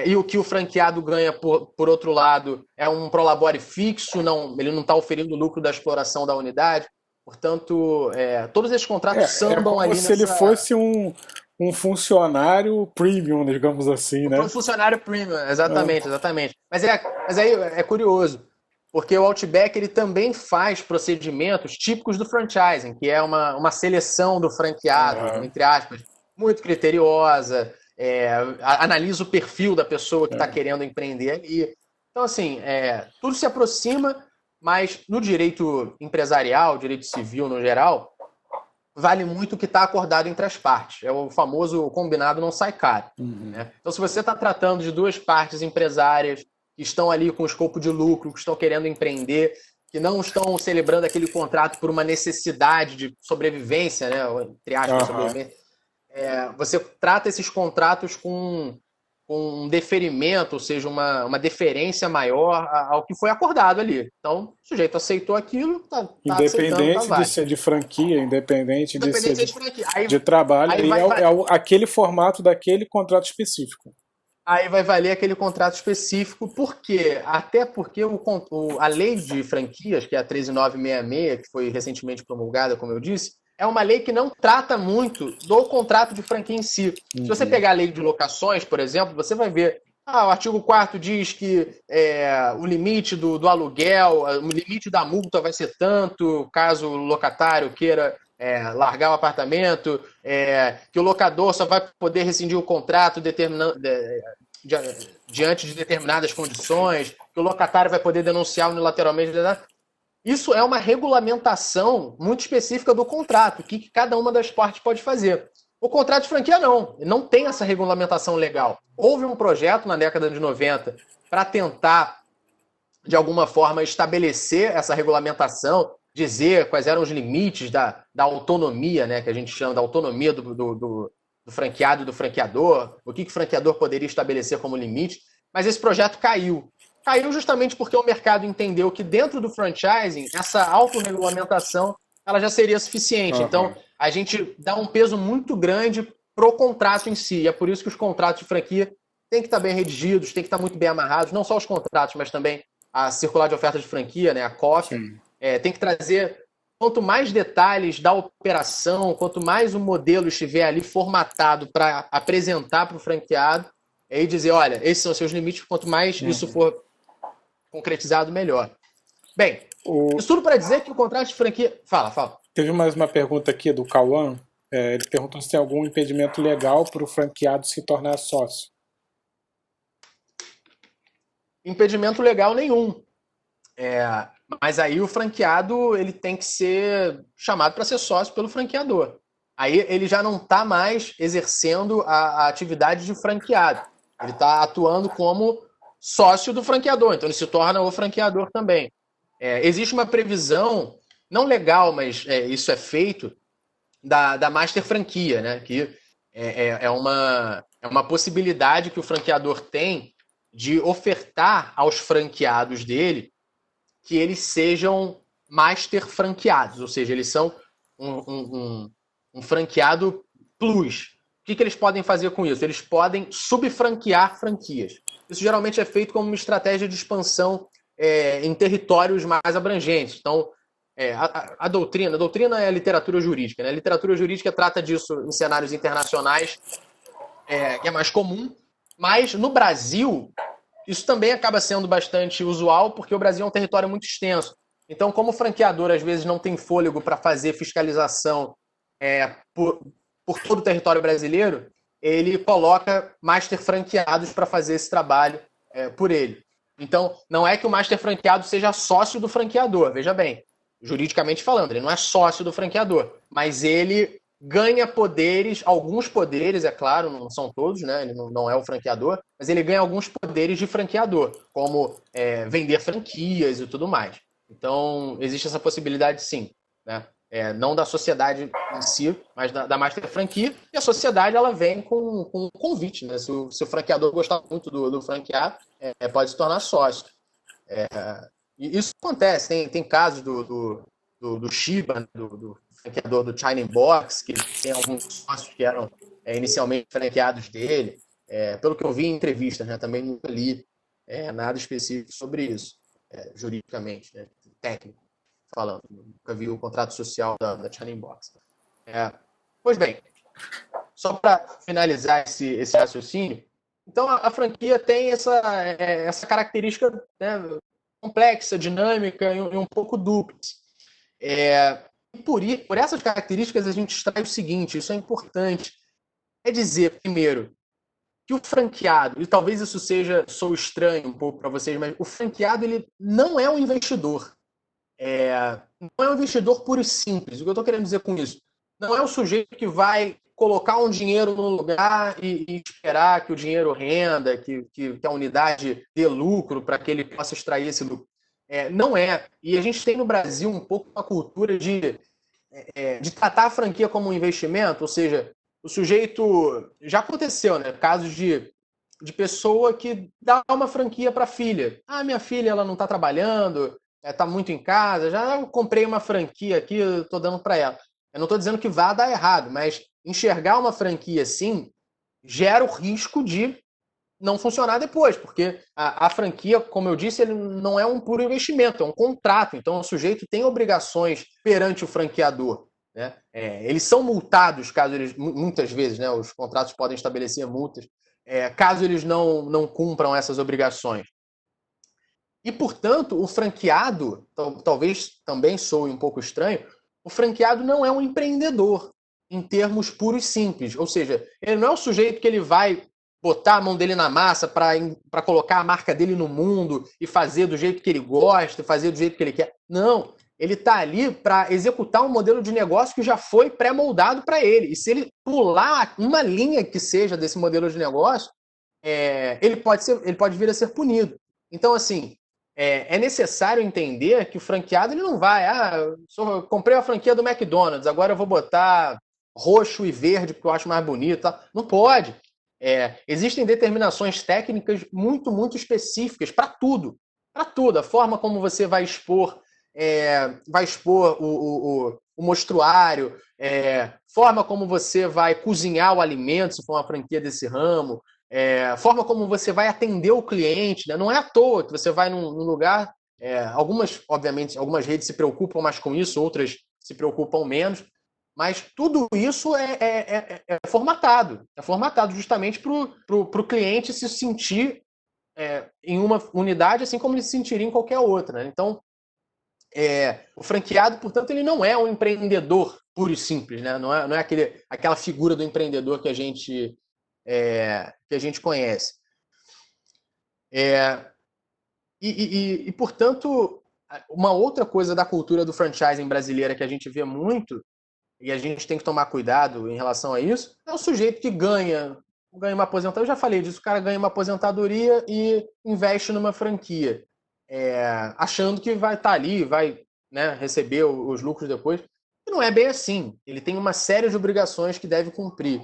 E o que o franqueado ganha, por outro lado, é um prolabore fixo, ele não está oferindo lucro da exploração da unidade. Portanto, todos esses contratos sambam ali nessa... como se ele fosse um funcionário premium, digamos assim, né? Um funcionário premium, exatamente. Mas aí é curioso, porque o Outback ele também faz procedimentos típicos do franchising, que é uma seleção do franqueado, entre aspas, muito criteriosa, analisa o perfil da pessoa que está querendo empreender ali. Então, assim, tudo se aproxima, mas no direito empresarial, direito civil no geral, vale muito o que está acordado entre as partes. É o famoso combinado não sai caro. Né? Então, se você está tratando de duas partes empresárias que estão ali com escopo de lucro, que estão querendo empreender, que não estão celebrando aquele contrato por uma necessidade de sobrevivência, né? Entre aspas, sobrevivência, você trata esses contratos com um deferimento, ou seja, uma deferência maior ao que foi acordado ali. Então, o sujeito aceitou aquilo, independente de ser de franquia, independente de ser de trabalho, aquele formato daquele contrato específico. Aí vai valer aquele contrato específico, por quê? Até porque a lei de franquias, que é a 13966, que foi recentemente promulgada, como eu disse, é uma lei que não trata muito do contrato de franquia em si. Se você pegar a lei de locações, por exemplo, você vai ver, o artigo 4º diz que o limite do aluguel, o limite da multa vai ser tanto, caso o locatário queira largar o apartamento, que o locador só vai poder rescindir o contrato diante de determinadas condições, que o locatário vai poder denunciar unilateralmente. Isso é uma regulamentação muito específica do contrato, que cada uma das partes pode fazer. O contrato de franquia não tem essa regulamentação legal. Houve um projeto na década de 90 para tentar, de alguma forma, estabelecer essa regulamentação, dizer quais eram os limites da autonomia, né, que a gente chama da autonomia do franqueado e do franqueador, o que o franqueador poderia estabelecer como limite, mas esse projeto caiu. Caiu justamente porque o mercado entendeu que dentro do franchising, essa autorregulamentação ela já seria suficiente. Então, a gente dá um peso muito grande pro contrato em si. E é por isso que os contratos de franquia têm que estar bem redigidos, têm que estar muito bem amarrados, não só os contratos, mas também a circular de oferta de franquia, né, a COF. Tem que trazer, quanto mais detalhes da operação, quanto mais o modelo estiver ali formatado para apresentar para o franqueado, e dizer, olha, esses são os seus limites, quanto mais isso for concretizado, melhor. Bem, isso tudo para dizer que o contrato de franquia... Fala. Teve mais uma pergunta aqui do Cauã. Ele perguntou se tem algum impedimento legal para o franqueado se tornar sócio. Impedimento legal nenhum. Mas aí o franqueado ele tem que ser chamado para ser sócio pelo franqueador. Aí ele já não está mais exercendo a atividade de franqueado. Ele está atuando como sócio do franqueador, então ele se torna o franqueador também. Existe uma previsão, não legal, mas isso é feito, da Master Franquia, né? Que é uma possibilidade que o franqueador tem de ofertar aos franqueados dele que eles sejam Master franqueados, ou seja, eles são um franqueado plus. O que eles podem fazer com isso? Eles podem subfranquear franquias. Isso geralmente é feito como uma estratégia de expansão em territórios mais abrangentes. Então, a doutrina é a literatura jurídica, né? A literatura jurídica trata disso em cenários internacionais, que é mais comum, mas no Brasil, isso também acaba sendo bastante usual, porque o Brasil é um território muito extenso. Então, como o franqueador às vezes não tem fôlego para fazer fiscalização por todo o território brasileiro, ele coloca master franqueados para fazer esse trabalho por ele. Então, não é que o master franqueado seja sócio do franqueador, veja bem, juridicamente falando, ele não é sócio do franqueador, mas ele ganha poderes, alguns poderes, é claro, não são todos, né? Ele não é o franqueador, mas ele ganha alguns poderes de franqueador, como vender franquias e tudo mais. Então, existe essa possibilidade sim, né? Não da sociedade em si, mas da Master Franquia, e a sociedade ela vem com um convite, né? Se o franqueador gostar muito do franqueado, pode se tornar sócio. E isso acontece, tem casos do Shiba, do franqueador do China Box, que tem alguns sócios que eram inicialmente franqueados dele. Pelo que eu vi em entrevistas, né? Também nunca li nada específico sobre isso, juridicamente, né? Técnico falando. Nunca vi o contrato social da China Box. Pois bem, só para finalizar esse raciocínio, então a franquia tem essa característica, né, complexa, dinâmica e um pouco duplas. Por essas características, a gente extrai o seguinte, isso é importante, é dizer, primeiro, que o franqueado, e talvez isso sou estranho um pouco para vocês, mas o franqueado ele não é um investidor. Não é um investidor puro e simples. O que eu estou querendo dizer com isso? Não é o sujeito que vai colocar um dinheiro no lugar e esperar que o dinheiro renda, que a unidade dê lucro para que ele possa extrair esse lucro. Não é. E a gente tem no Brasil um pouco uma cultura de tratar a franquia como um investimento, ou seja, o sujeito... Já aconteceu, né? Casos de pessoa que dá uma franquia para a filha. Minha filha ela não está trabalhando, está muito em casa, já eu comprei uma franquia aqui, eu estou dando para ela. Eu não estou dizendo que vá dar errado, mas enxergar uma franquia assim gera o risco de não funcionar depois, porque a franquia, como eu disse, ele não é um puro investimento, é um contrato. Então, o sujeito tem obrigações perante o franqueador, né? Eles são multados, caso eles... Muitas vezes, né, os contratos podem estabelecer multas, caso eles não cumpram essas obrigações. E, portanto, o franqueado, talvez também soe um pouco estranho, o franqueado não é um empreendedor, em termos puros e simples. Ou seja, ele não é o sujeito que ele vai botar a mão dele na massa para colocar a marca dele no mundo e fazer do jeito que ele gosta, fazer do jeito que ele quer. Não, ele está ali para executar um modelo de negócio que já foi pré-moldado para ele. E se ele pular uma linha que seja desse modelo de negócio, ele pode vir a ser punido. Então, assim, é necessário entender que o franqueado ele não vai, comprei a franquia do McDonald's, agora eu vou botar roxo e verde porque eu acho mais bonito. Tá? Não pode. Existem determinações técnicas muito, muito específicas para tudo. Para tudo. A forma como você vai expor o mostruário, forma como você vai cozinhar o alimento, se for uma franquia desse ramo, forma como você vai atender o cliente. Né? Não é à toa que você vai num lugar, obviamente, algumas redes se preocupam mais com isso, outras se preocupam menos, mas tudo isso é formatado. É formatado justamente para o cliente se sentir em uma unidade, assim como ele se sentiria em qualquer outra. Né? Então, o franqueado, portanto, ele não é um empreendedor puro e simples. Né? Não é aquela figura do empreendedor que a gente conhece. Portanto, uma outra coisa da cultura do franchising brasileira que a gente vê muito, e a gente tem que tomar cuidado em relação a isso, é o sujeito que ganha uma aposentadoria. Eu já falei disso, o cara ganha uma aposentadoria e investe numa franquia, achando que vai estar ali, vai, né, receber os lucros depois. E não é bem assim. Ele tem uma série de obrigações que deve cumprir.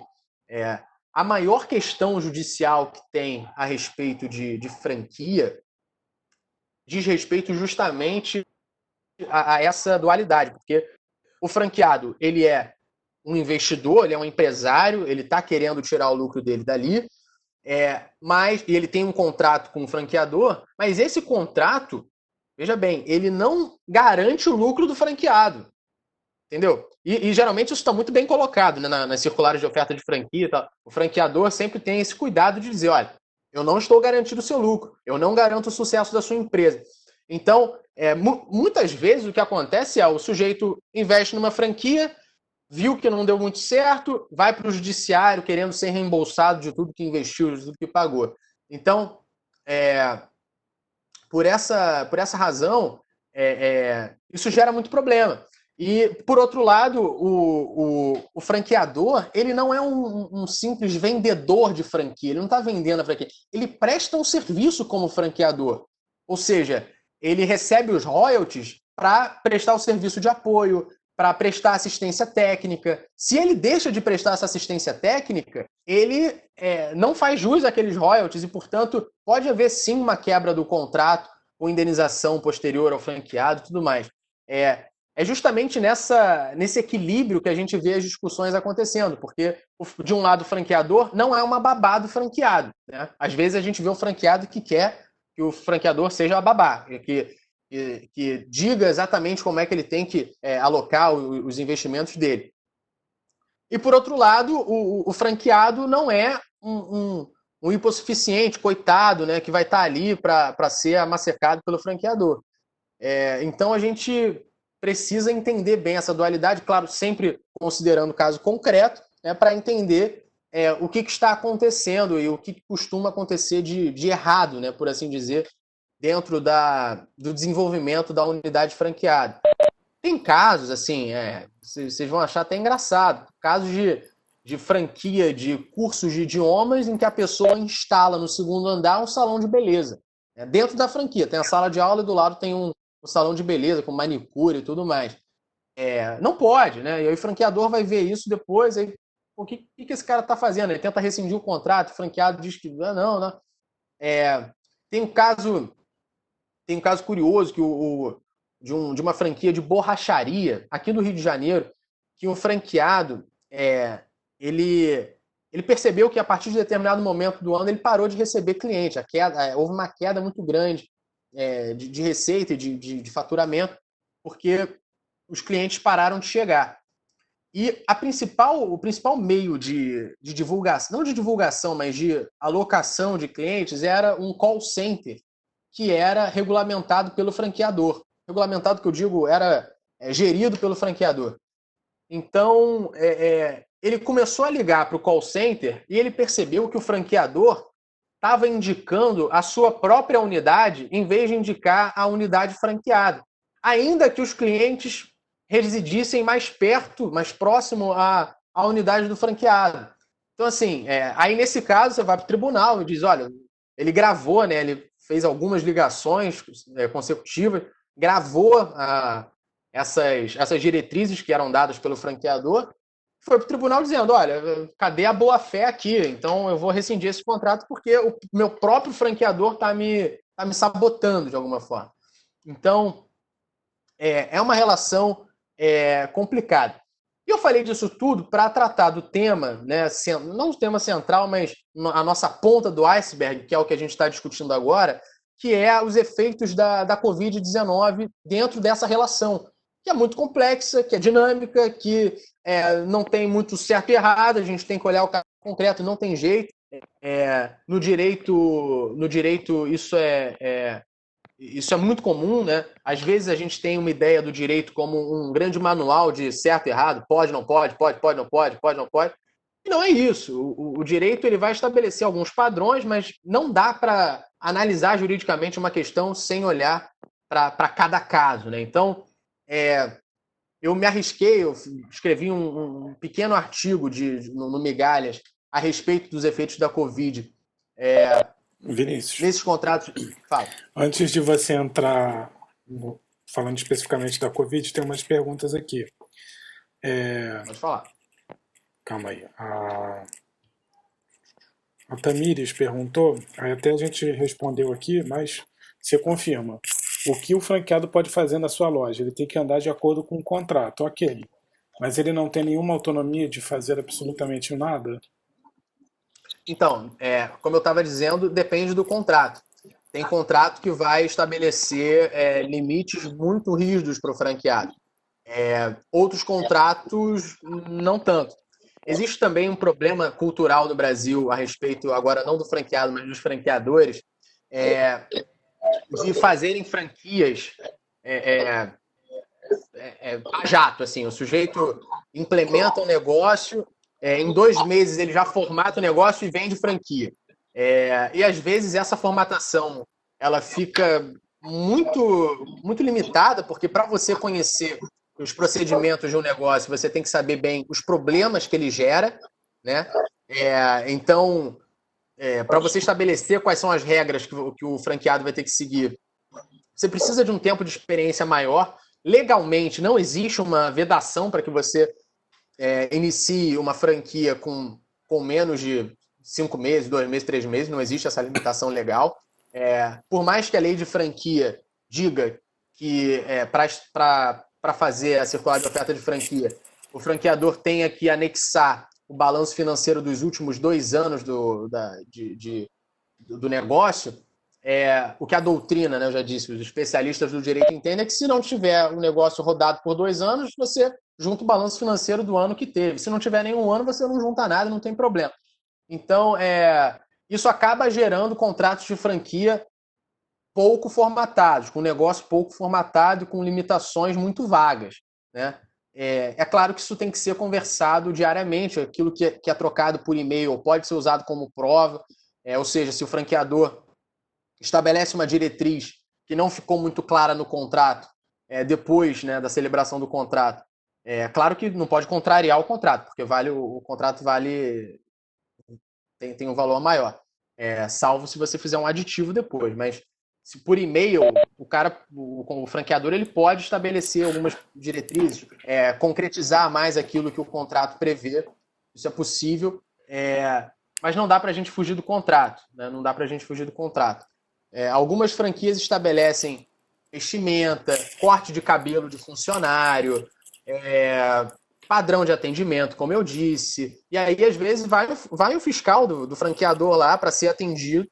A maior questão judicial que tem a respeito de franquia diz respeito justamente a essa dualidade, porque o franqueado, ele é um investidor, ele é um empresário, ele está querendo tirar o lucro dele dali, e ele tem um contrato com o franqueador, mas esse contrato, veja bem, ele não garante o lucro do franqueado, entendeu? E geralmente isso está muito bem colocado, né, nas circulares de oferta de franquia. Tá? O franqueador sempre tem esse cuidado de dizer, olha, eu não estou garantindo o seu lucro, eu não garanto o sucesso da sua empresa. Então, muitas vezes o que acontece é o sujeito investe numa franquia, viu que não deu muito certo, vai para o judiciário querendo ser reembolsado de tudo que investiu, de tudo que pagou. Então, por essa razão, isso gera muito problema. E, por outro lado, o franqueador, ele não é um simples vendedor de franquia, ele não está vendendo a franquia, ele presta um serviço como franqueador. Ou seja, ele recebe os royalties para prestar o serviço de apoio, para prestar assistência técnica. Se ele deixa de prestar essa assistência técnica, ele não faz jus àqueles royalties e, portanto, pode haver sim uma quebra do contrato ou indenização posterior ao franqueado e tudo mais. É justamente nesse equilíbrio que a gente vê as discussões acontecendo, porque, de um lado, o franqueador não é uma babá do franqueado. Né? Às vezes a gente vê um franqueado que quer que o franqueador seja a babá, que diga exatamente como é que ele tem que alocar os investimentos dele. E, por outro lado, o franqueado não é um hipossuficiente, coitado, né, que vai estar ali para ser amassacado pelo franqueador. Então, a gente precisa entender bem essa dualidade, claro, sempre considerando o caso concreto, para entender o que está acontecendo e o que costuma acontecer de errado, né, por assim dizer, dentro do desenvolvimento da unidade franqueada. Tem casos, assim, vocês vão achar até engraçado, casos de franquia de cursos de idiomas em que a pessoa instala no segundo andar um salão de beleza. Dentro da franquia, tem a sala de aula e do lado tem um salão de beleza com manicure e tudo mais. Não pode, né? E aí o franqueador vai ver isso depois, aí, o que esse cara está fazendo? Ele tenta rescindir o contrato, o franqueado diz que não. Tem um caso curioso que de uma franquia de borracharia aqui no Rio de Janeiro, que o franqueado ele percebeu que a partir de determinado momento do ano ele parou de receber cliente. Houve uma queda muito grande de receita e de faturamento, porque os clientes pararam de chegar. E o principal meio de divulgação, não de divulgação, mas de alocação de clientes, era um call center que era regulamentado pelo franqueador. Regulamentado, que eu digo, era gerido pelo franqueador. Então, ele começou a ligar para o call center e ele percebeu que o franqueador estava indicando a sua própria unidade em vez de indicar a unidade franqueada. Ainda que os clientes residissem mais perto, mais próximo à unidade do franqueado. Então, assim, aí nesse caso você vai para o tribunal e diz, olha, ele gravou, né, ele fez algumas ligações consecutivas, gravou essas diretrizes que eram dadas pelo franqueador, foi para o tribunal dizendo, olha, cadê a boa-fé aqui? Então eu vou rescindir esse contrato porque o meu próprio franqueador está me sabotando de alguma forma. Então, é uma relação complicada. E eu falei disso tudo para tratar do tema, né, não o tema central, mas a nossa ponta do iceberg, que é o que a gente está discutindo agora, que é os efeitos da Covid-19 dentro dessa relação, que é muito complexa, que é dinâmica, que não tem muito certo e errado, a gente tem que olhar o caso concreto, não tem jeito. No direito isso isso é muito comum, né? Às vezes a gente tem uma ideia do direito como um grande manual de certo e errado, pode, não pode, pode, não pode, pode, não pode. E não é isso. O direito ele vai estabelecer alguns padrões, mas não dá para analisar juridicamente uma questão sem olhar para cada caso, né? Então, eu me arrisquei, eu escrevi um pequeno artigo no Migalhas a respeito dos efeitos da Covid. Vinícius, Nesses contratos. Fala. antes de você entrar falando especificamente da Covid, tem umas perguntas aqui. Pode falar. Calma aí. A Tamires perguntou, aí até a gente respondeu aqui, mas você confirma. O que o franqueado pode fazer na sua loja? Ele tem que andar de acordo com o contrato, ok. Mas ele não tem nenhuma autonomia de fazer absolutamente nada? Então, como eu estava dizendo, depende do contrato. Tem contrato que vai estabelecer limites muito rígidos para o franqueado. Outros contratos, não tanto. Existe também um problema cultural no Brasil a respeito, agora não do franqueado, mas dos franqueadores, de fazerem franquias a jato. Assim, o sujeito implementa um negócio, em 2 meses ele já formata o negócio e vende franquia. E às vezes essa formatação ela fica muito, muito limitada, porque para você conhecer os procedimentos de um negócio, você tem que saber bem os problemas que ele gera, né? Então, para você estabelecer quais são as regras que o franqueado vai ter que seguir, você precisa de um tempo de experiência maior. Legalmente, não existe uma vedação para que você inicie uma franquia com menos de 5 meses, 2 meses, 3 meses, não existe essa limitação legal. Por mais que a lei de franquia diga que para fazer a circular de oferta de franquia, o franqueador tenha que anexar o balanço financeiro dos últimos 2 anos do negócio, o que a doutrina, né, eu já disse, os especialistas do direito entendem é que se não tiver o negócio rodado por 2 anos, você junta o balanço financeiro do ano que teve. Se não tiver nenhum ano, você não junta nada, não tem problema. Então, isso acaba gerando contratos de franquia pouco formatados, com negócio pouco formatado e com limitações muito vagas, né? É claro que isso tem que ser conversado diariamente, aquilo que é trocado por e-mail pode ser usado como prova, ou seja, se o franqueador estabelece uma diretriz que não ficou muito clara no contrato, depois, né, da celebração do contrato, claro que não pode contrariar o contrato, porque o contrato tem um valor maior, salvo se você fizer um aditivo depois, mas se por e-mail, o franqueador ele pode estabelecer algumas diretrizes, concretizar mais aquilo que o contrato prevê, isso é possível, mas não dá para a gente fugir do contrato, né? Não dá para a gente fugir do contrato. Algumas franquias estabelecem vestimenta, corte de cabelo de funcionário, padrão de atendimento, como eu disse, e aí às vezes vai o fiscal do franqueador lá para ser atendido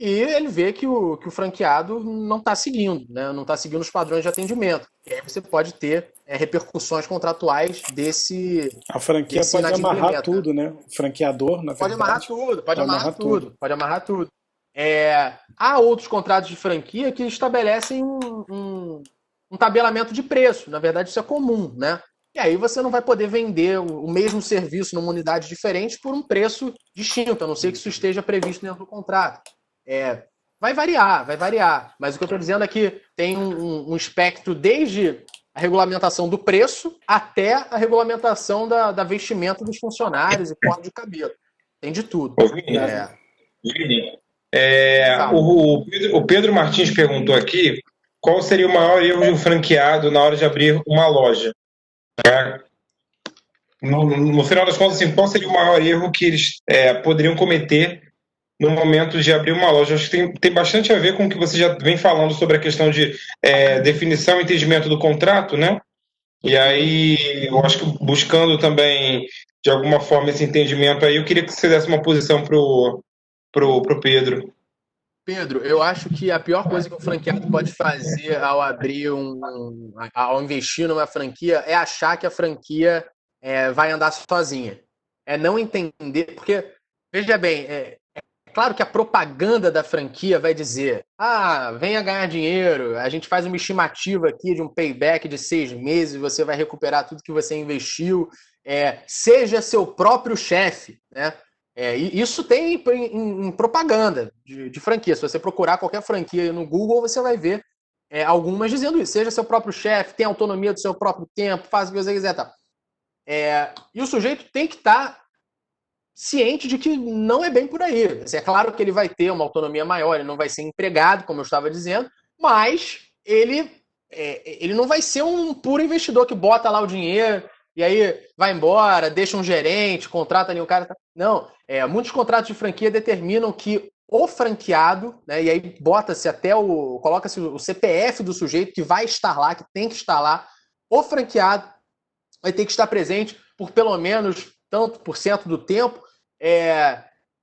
e ele vê que o franqueado não está seguindo, né? Não está seguindo os padrões de atendimento. E aí você pode ter repercussões contratuais desse. A franquia pode amarrar tudo, né? O franqueador, na verdade. Pode amarrar tudo, pode amarrar tudo. Há outros contratos de franquia que estabelecem um tabelamento de preço. Na verdade, isso é comum, né? E aí você não vai poder vender o mesmo serviço numa unidade diferente por um preço distinto, a não ser que isso esteja previsto dentro do contrato. Vai variar, vai variar. Mas o que eu estou dizendo é que tem um espectro desde a regulamentação do preço até a regulamentação da vestimenta dos funcionários e corte de cabelo. Tem de tudo. Ô, Vini, Vini, o Pedro Martins perguntou aqui qual seria o maior erro de um franqueado na hora de abrir uma loja. Né? No final das contas, assim, qual seria o maior erro que eles poderiam cometer no momento de abrir uma loja? Acho que tem bastante a ver com o que você já vem falando sobre a questão de definição e entendimento do contrato, né? E aí, eu acho que buscando também, de alguma forma, esse entendimento aí, eu queria que você desse uma posição pro Pedro. Pedro, eu acho que a pior coisa que um franqueado pode fazer ao ao investir numa franquia é achar que a franquia vai andar sozinha. É não entender, porque, veja bem, claro que a propaganda da franquia vai dizer: venha ganhar dinheiro, a gente faz uma estimativa aqui de um payback de 6 meses, você vai recuperar tudo que você investiu, seja seu próprio chefe, né? E isso tem em propaganda de franquia. Se você procurar qualquer franquia no Google, você vai ver algumas dizendo isso. Seja seu próprio chefe, tenha autonomia do seu próprio tempo, faça o que você quiser. Tá? E o sujeito tem que estar ciente de que não é bem por aí. É claro que ele vai ter uma autonomia maior, ele não vai ser empregado, como eu estava dizendo, mas ele não vai ser um puro investidor que bota lá o dinheiro e aí vai embora, deixa um gerente, contrata ali um cara. Não, muitos contratos de franquia determinam que o franqueado, né, e aí coloca-se o CPF do sujeito que vai estar lá, que tem que estar lá, o franqueado vai ter que estar presente por pelo menos tanto por cento do tempo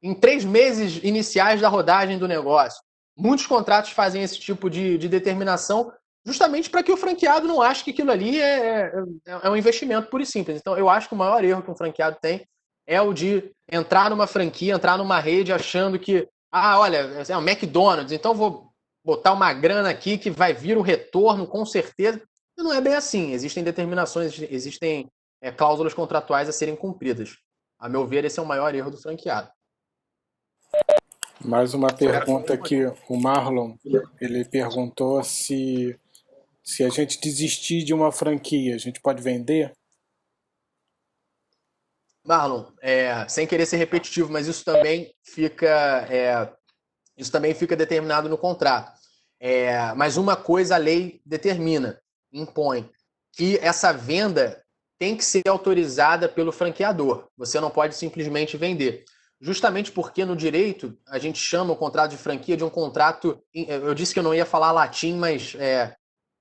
em 3 meses iniciais da rodagem do negócio. Muitos contratos fazem esse tipo de determinação justamente para que o franqueado não ache que aquilo ali é um investimento puro e simples. Então, eu acho que o maior erro que um franqueado tem é o de entrar numa franquia, entrar numa rede achando que, olha, é o McDonald's, então vou botar uma grana aqui que vai vir o retorno com certeza. E não é bem assim. Existem determinações, existem cláusulas contratuais a serem cumpridas. A meu ver, esse é o maior erro do franqueado. Mais uma pergunta aqui. O Marlon, ele perguntou se a gente desistir de uma franquia, a gente pode vender? Marlon, sem querer ser repetitivo, mas isso também fica determinado no contrato. Mas uma coisa a lei determina, impõe, que essa venda tem que ser autorizada pelo franqueador. Você não pode simplesmente vender. Justamente porque no direito a gente chama o contrato de franquia de um contrato. Eu disse que eu não ia falar latim, mas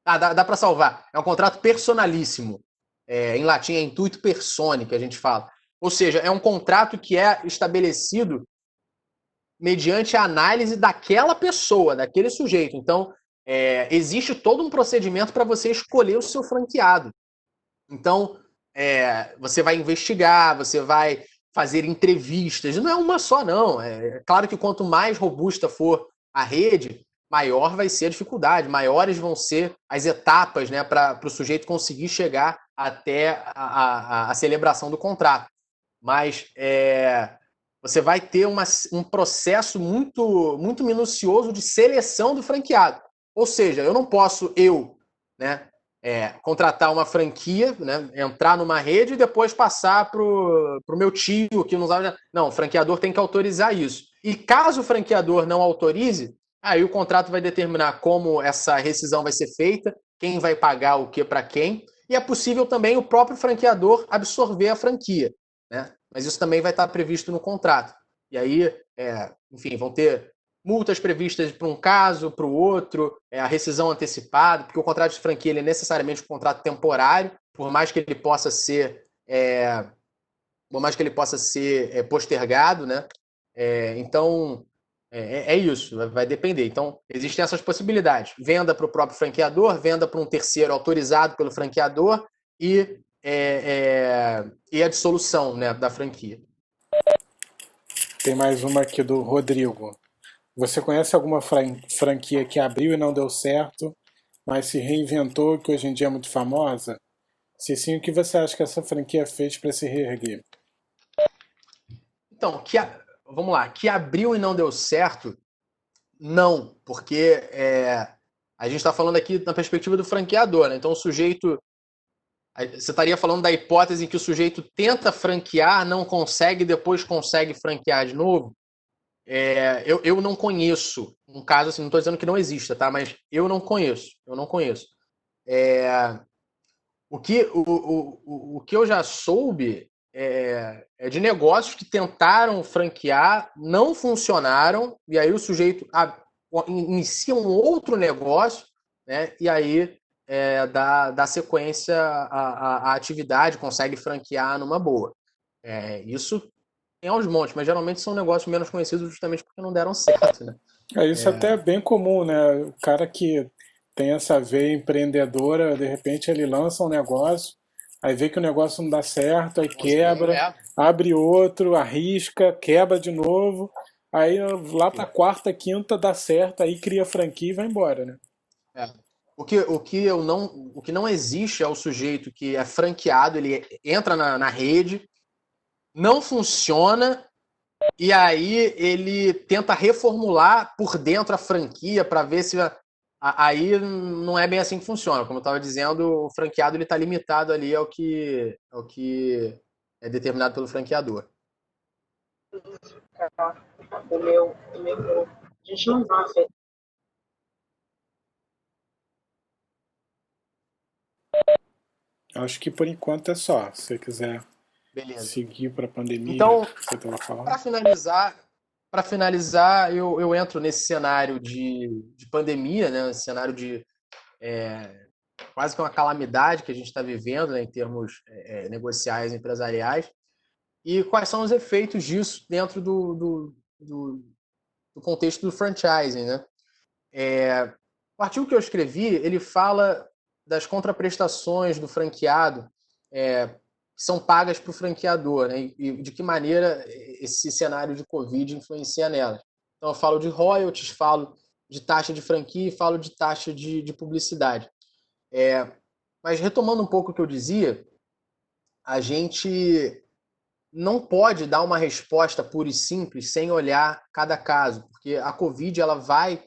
dá para salvar. É um contrato personalíssimo. Em latim é intuito persone que a gente fala. Ou seja, é um contrato que é estabelecido mediante a análise daquela pessoa, daquele sujeito. Então, existe todo um procedimento para você escolher o seu franqueado. Então, você vai investigar, você vai fazer entrevistas. Não é uma só, não. É claro que quanto mais robusta for a rede, maior vai ser a dificuldade, maiores vão ser as etapas, né, para o sujeito conseguir chegar até a celebração do contrato. Mas você vai ter um processo muito, muito minucioso de seleção do franqueado. Ou seja, eu não posso, né, contratar uma franquia, né, entrar numa rede e depois passar para o meu tio que não sabe. Não, o franqueador tem que autorizar isso. E caso o franqueador não autorize, aí o contrato vai determinar como essa rescisão vai ser feita, quem vai pagar o que para quem, e é possível também o próprio franqueador absorver a franquia, né? Mas isso também vai estar previsto no contrato. E aí, enfim, vão ter multas previstas para um caso, para o outro, a rescisão antecipada, porque o contrato de franquia ele é necessariamente um contrato temporário, por mais que ele possa ser postergado, né? Então, isso, vai depender. Então, existem essas possibilidades. Venda para o próprio franqueador, venda para um terceiro autorizado pelo franqueador e a dissolução, né, da franquia. Tem mais uma aqui do Rodrigo. Você conhece alguma franquia que abriu e não deu certo, mas se reinventou, que hoje em dia é muito famosa? Se sim, o que você acha que essa franquia fez para se reerguer? Então, vamos lá, que abriu e não deu certo, não, porque a gente está falando aqui na perspectiva do franqueador, né? Então o sujeito. Você estaria falando da hipótese em que o sujeito tenta franquear, não consegue, depois consegue franquear de novo. Eu não conheço um caso assim, não estou dizendo que não exista, tá? Mas eu não conheço. Eu não conheço. O que eu já soube é de negócios que tentaram franquear, não funcionaram, e aí o sujeito inicia um outro negócio, né? E aí dá sequência à atividade, consegue franquear numa boa. Isso tem aos montes, mas geralmente são negócios menos conhecidos justamente porque não deram certo, né? Isso até é bem comum, né? O cara que tem essa veia empreendedora, de repente ele lança um negócio, aí vê que o negócio não dá certo, aí quebra, abre outro, arrisca, quebra de novo, aí lá pra quarta, quinta dá certo, aí cria franquia e vai embora, né? É. O que não existe é o sujeito que é franqueado, ele entra na rede, não funciona, e aí ele tenta reformular por dentro a franquia para ver se aí não é bem assim que funciona. Como eu estava dizendo, o franqueado ele está limitado ali ao que é determinado pelo franqueador. O meu grupo. A gente não vai afetar. Acho que por enquanto é só. Se você quiser Beleza. seguir para a pandemia Então, que você estava falando. para finalizar, eu entro nesse cenário de pandemia, né? Esse cenário de quase que uma calamidade que a gente está vivendo, né, em termos negociais, empresariais, e quais são os efeitos disso dentro do contexto do franchising, né? O artigo que eu escrevi, ele fala das contraprestações do franqueado que são pagas para o franqueador, né? E de que maneira esse cenário de Covid influencia nelas. Então, eu falo de royalties, falo de taxa de franquia e falo de taxa de publicidade. Mas retomando um pouco o que eu dizia, a gente não pode dar uma resposta pura e simples sem olhar cada caso, porque a Covid ela vai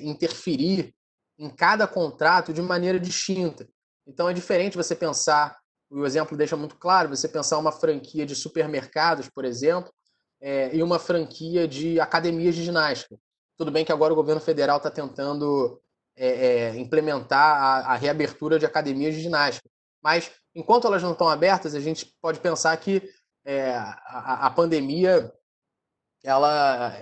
interferir em cada contrato de maneira distinta. Então é diferente você pensar, o exemplo deixa muito claro, você pensar uma franquia de supermercados, por exemplo, e uma franquia de academias de ginástica. Tudo bem que agora o governo federal está tentando implementar a reabertura de academias de ginástica. Mas, enquanto elas não estão abertas, a gente pode pensar que a pandemia ela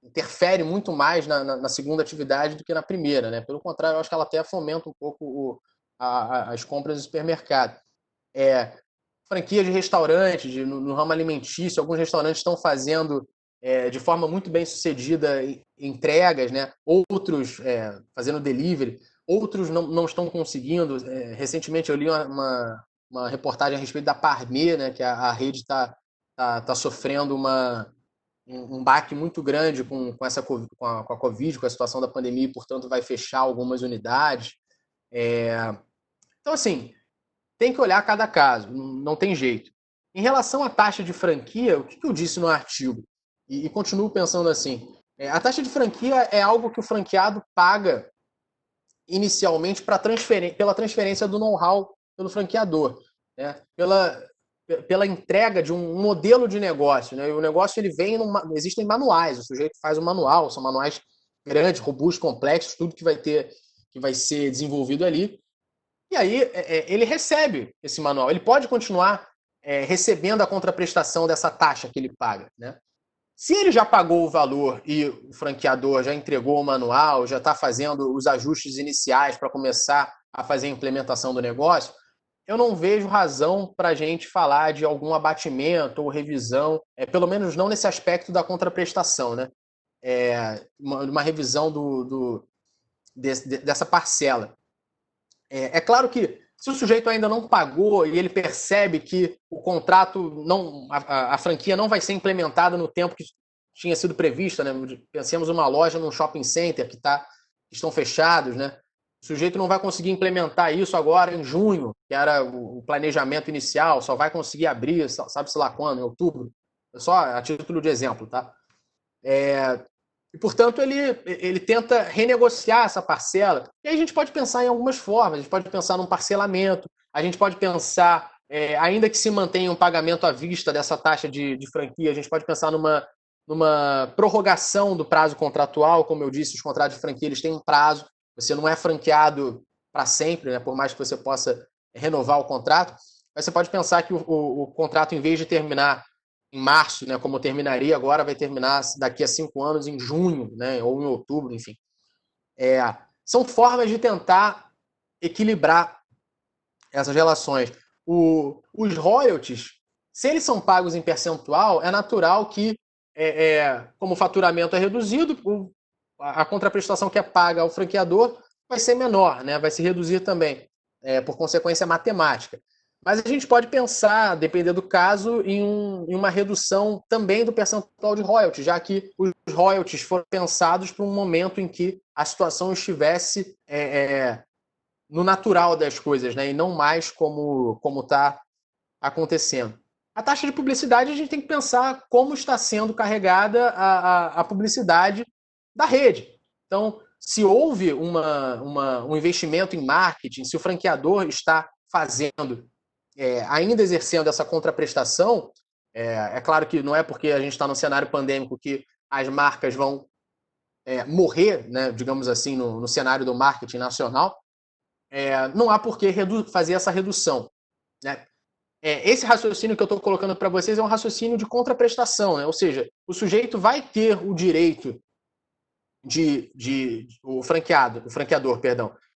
interfere muito mais na segunda atividade do que na primeira, né? Pelo contrário, eu acho que ela até fomenta um pouco as compras no supermercado. Franquia de restaurante, no ramo alimentício, alguns restaurantes estão fazendo de forma muito bem sucedida entregas, né? Outros fazendo delivery, outros não estão conseguindo. Recentemente eu li uma reportagem a respeito da Parmê, né? Que a rede está sofrendo um baque muito grande com a Covid, com a situação da pandemia, e, portanto, vai fechar algumas unidades. Então, assim, tem que olhar cada caso, não tem jeito. Em relação à taxa de franquia, o que eu disse no artigo? E continuo pensando assim, a taxa de franquia é algo que o franqueado paga inicialmente pela transferência do know-how pelo franqueador, né? Pela entrega de um modelo de negócio, né? E o negócio ele vem existem manuais, o sujeito faz um manual, são manuais grandes, robustos, complexos, tudo que vai ser desenvolvido ali. E aí ele recebe esse manual, ele pode continuar recebendo a contraprestação dessa taxa que ele paga, né? Se ele já pagou o valor e o franqueador já entregou o manual, já está fazendo os ajustes iniciais para começar a fazer a implementação do negócio, eu não vejo razão para a gente falar de algum abatimento ou revisão, pelo menos não nesse aspecto da contraprestação, né? Uma revisão dessa parcela. É claro que se o sujeito ainda não pagou e ele percebe que o contrato, a franquia não vai ser implementada no tempo que tinha sido previsto, né? Pensemos uma loja num shopping center que estão fechados, né? o sujeito não vai conseguir implementar isso agora em junho, que era o planejamento inicial, só vai conseguir abrir, sabe-se lá quando, em outubro. Só a título de exemplo, tá? E, portanto, ele tenta renegociar essa parcela. E aí a gente pode pensar em algumas formas. A gente pode pensar num parcelamento, a gente pode pensar, ainda que se mantenha um pagamento à vista dessa taxa de franquia, a gente pode pensar numa prorrogação do prazo contratual. Como eu disse, os contratos de franquia eles têm um prazo. Você não é franqueado para sempre, né? Por mais que você possa renovar o contrato. Mas você pode pensar que o contrato, em vez de terminar em março, né, como terminaria agora, vai terminar daqui a 5 anos, em junho, né, ou em outubro, enfim. São formas de tentar equilibrar essas relações. Os royalties, se eles são pagos em percentual, é natural que, como o faturamento é reduzido, a contraprestação que é paga ao franqueador vai ser menor, né? Vai se reduzir também, por consequência matemática. Mas a gente pode pensar, dependendo do caso, em uma redução também do percentual de royalties, já que os royalties foram pensados para um momento em que a situação estivesse no natural das coisas, né? E não mais como está acontecendo. A taxa de publicidade, a gente tem que pensar como está sendo carregada a publicidade da rede. Então, se houve um investimento em marketing, se o franqueador está fazendo, ainda exercendo essa contraprestação, é claro que não é porque a gente está num cenário pandêmico que as marcas vão morrer, né, digamos assim, no cenário do marketing nacional, não há por que fazer essa redução, né? Esse raciocínio que eu estou colocando para vocês é um raciocínio de contraprestação, né? Ou seja, o sujeito vai ter o direito o franqueador,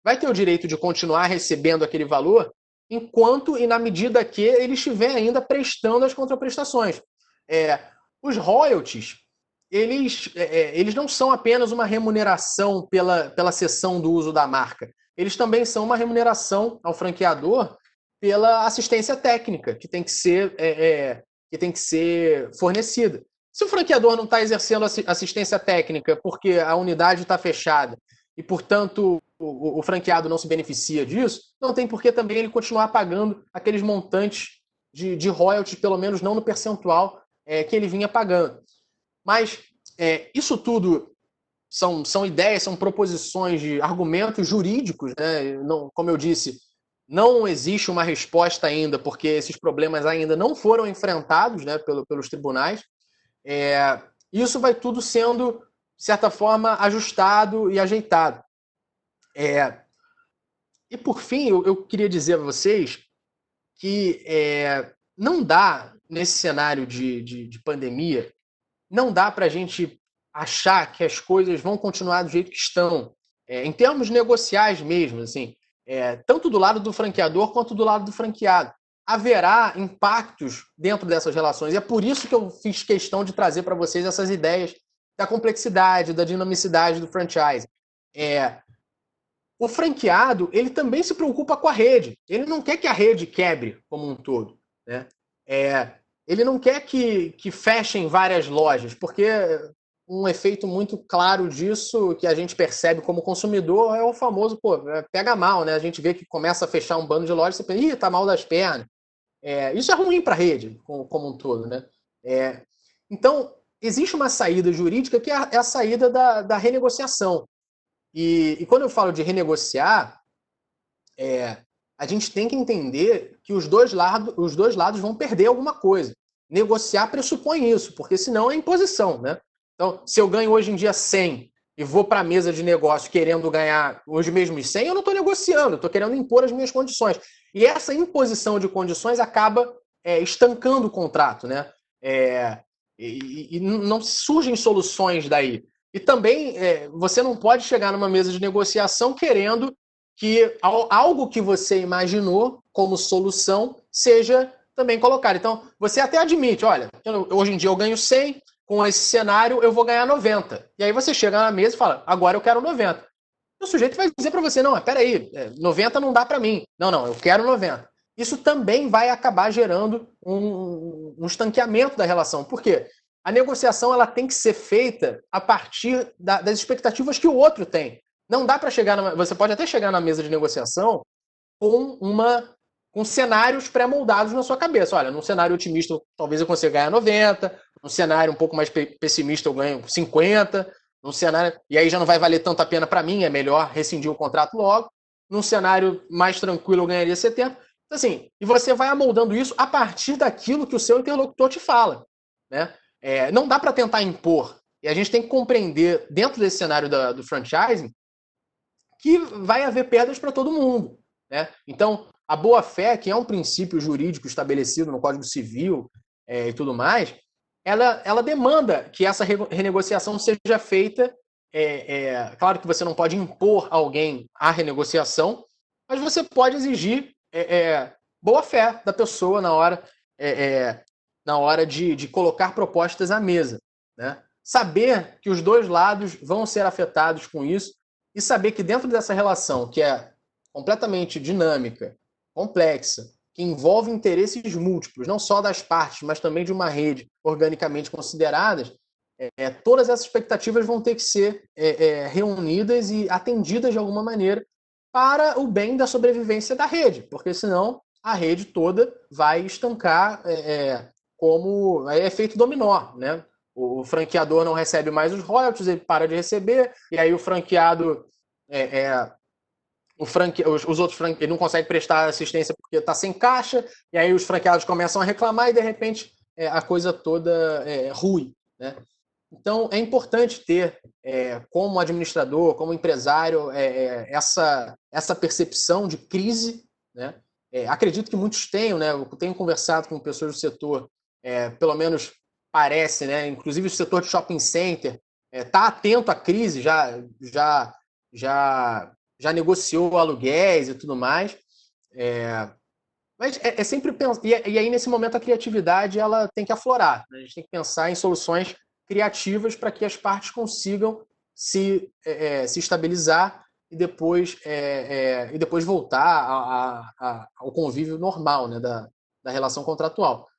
vai ter o direito de continuar recebendo aquele valor enquanto e na medida que ele estiver ainda prestando as contraprestações. Os royalties, eles não são apenas uma remuneração pela cessão do uso da marca. Eles também são uma remuneração ao franqueador pela assistência técnica que tem que ser fornecida. Se o franqueador não está exercendo assistência técnica porque a unidade está fechada e, portanto, o franqueado não se beneficia disso, não tem por que também ele continuar pagando aqueles montantes de royalties, pelo menos não no percentual que ele vinha pagando. Mas isso tudo são ideias, são proposições de argumentos jurídicos, né? Não, como eu disse, não existe uma resposta ainda, porque esses problemas ainda não foram enfrentados, né, pelos tribunais. Isso vai tudo sendo, de certa forma, ajustado e ajeitado. E, por fim, eu queria dizer a vocês que não dá, nesse cenário de pandemia, não dá para a gente achar que as coisas vão continuar do jeito que estão. Em termos negociais mesmo, assim, tanto do lado do franqueador quanto do lado do franqueado. Haverá impactos dentro dessas relações. E é por isso que eu fiz questão de trazer para vocês essas ideias da complexidade, da dinamicidade do franchise. O franqueado, ele também se preocupa com a rede. Ele não quer que a rede quebre como um todo, né? Ele não quer que fechem várias lojas, porque um efeito muito claro disso que a gente percebe como consumidor é o famoso, pega mal, né? A gente vê que começa a fechar um bando de lojas, você pensa, tá mal das pernas. Isso é ruim para a rede como um todo, né? Então, existe uma saída jurídica que é a saída da renegociação. E quando eu falo de renegociar, a gente tem que entender que os dois lados vão perder alguma coisa. Negociar pressupõe isso, porque senão é imposição, né? Então, se eu ganho hoje em dia 100 e vou para a mesa de negócio querendo ganhar os mesmos 100, eu não estou negociando, eu estou querendo impor as minhas condições. E essa imposição de condições acaba estancando o contrato, né? E não surgem soluções daí. E também você não pode chegar numa mesa de negociação querendo que algo que você imaginou como solução seja também colocado. Então, você até admite, olha, hoje em dia eu ganho 100, com esse cenário eu vou ganhar 90. E aí você chega na mesa e fala, agora eu quero 90. O sujeito vai dizer para você, não, peraí, 90 não dá para mim. Não, eu quero 90. Isso também vai acabar gerando um estanqueamento da relação. Por quê? A negociação ela tem que ser feita a partir das expectativas que o outro tem. Não dá para você pode até chegar na mesa de negociação com cenários pré-moldados na sua cabeça. Olha, num cenário otimista, talvez eu consiga ganhar 90, num cenário um pouco mais pessimista, eu ganho 50, num cenário, e aí já não vai valer tanto a pena para mim, é melhor rescindir o contrato logo. Num cenário mais tranquilo, eu ganharia 70. Então, assim, e você vai amoldando isso a partir daquilo que o seu interlocutor te fala, né? Não dá para tentar impor. E a gente tem que compreender, dentro desse cenário do franchising, que vai haver perdas para todo mundo, né? Então, a boa-fé, que é um princípio jurídico estabelecido no Código Civil e tudo mais, ela demanda que essa renegociação seja feita. Claro que você não pode impor a alguém a renegociação, mas você pode exigir boa-fé da pessoa na hora de colocar propostas à mesa, né? Saber que os dois lados vão ser afetados com isso e saber que dentro dessa relação, que é completamente dinâmica, complexa, que envolve interesses múltiplos, não só das partes, mas também de uma rede organicamente consideradas, todas essas expectativas vão ter que ser reunidas e atendidas de alguma maneira para o bem da sobrevivência da rede, porque senão a rede toda vai estancar como efeito dominó, né? O franqueador não recebe mais os royalties, ele para de receber, e aí o franqueado os outros ele não consegue prestar assistência porque está sem caixa, e aí os franqueados começam a reclamar e de repente a coisa toda rui, né? Então é importante ter, como administrador, como empresário, essa percepção de crise, né? Acredito que muitos tenham, né? Eu tenho conversado com pessoas do setor, pelo menos parece, né? Inclusive o setor de shopping center está atento à crise, já negociou aluguéis e tudo mais. Mas sempre pensar. E aí, nesse momento, a criatividade ela tem que aflorar, né? A gente tem que pensar em soluções criativas para que as partes consigam se estabilizar e depois voltar ao convívio normal, né, da relação contratual.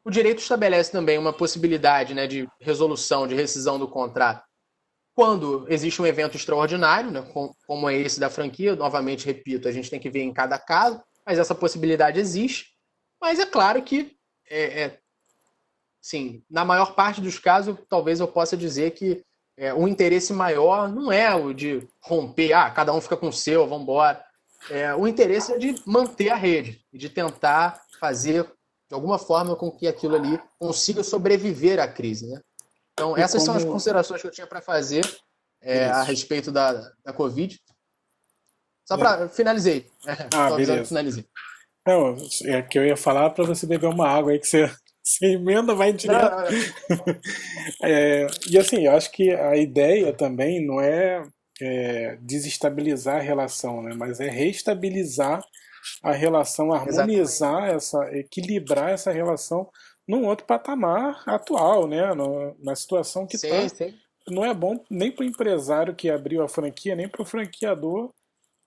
O direito estabelece também uma possibilidade, né, de resolução, de rescisão do contrato quando existe um evento extraordinário, né, como é esse da franquia. Novamente, repito, a gente tem que ver em cada caso, mas essa possibilidade existe. Mas é claro que, sim, na maior parte dos casos, talvez eu possa dizer que o interesse maior não é o de romper, cada um fica com o seu, vamos embora. O interesse é de manter a rede, de tentar fazer, de alguma forma, com que aquilo ali consiga sobreviver à crise, né? Então, essas são as considerações que eu tinha para fazer a respeito da Covid. Só para... Finalizei. Beleza. Finalizei. Não, é que eu ia falar para você beber uma água aí que você emenda, vai direto. Não. E assim, eu acho que a ideia também não é desestabilizar a relação, né? Mas é reestabilizar a relação, harmonizar equilibrar essa relação num outro patamar atual, né? Na situação que está. Sim. Não é bom nem para o empresário que abriu a franquia, nem para o franqueador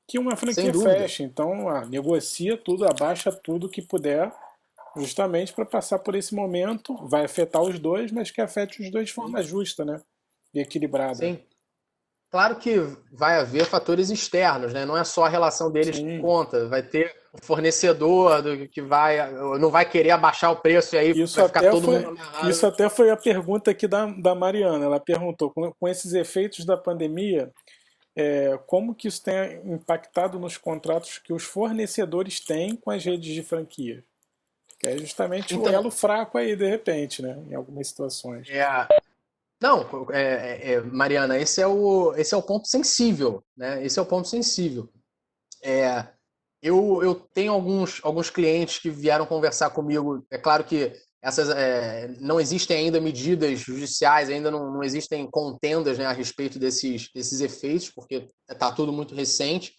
que uma franquia feche. Então, negocia tudo, abaixa tudo que puder, justamente para passar por esse momento. Vai afetar os dois, mas que afete os dois de forma justa, né? E equilibrada. Sim. Claro que vai haver fatores externos, né? Não é só a relação deles que conta. Vai ter um fornecedor que não vai querer abaixar o preço e aí vai ficar todo mundo amarrado. Isso até foi a pergunta aqui da Mariana. Ela perguntou, com esses efeitos da pandemia, como que isso tem impactado nos contratos que os fornecedores têm com as redes de franquia? Que é justamente o elo fraco aí, de repente, né? Em algumas situações. Não, Mariana, esse é o ponto sensível, né? Esse é o ponto sensível. Eu tenho alguns clientes que vieram conversar comigo. É claro que não existem ainda medidas judiciais, ainda não existem contendas, né, a respeito desses efeitos, porque está tudo muito recente.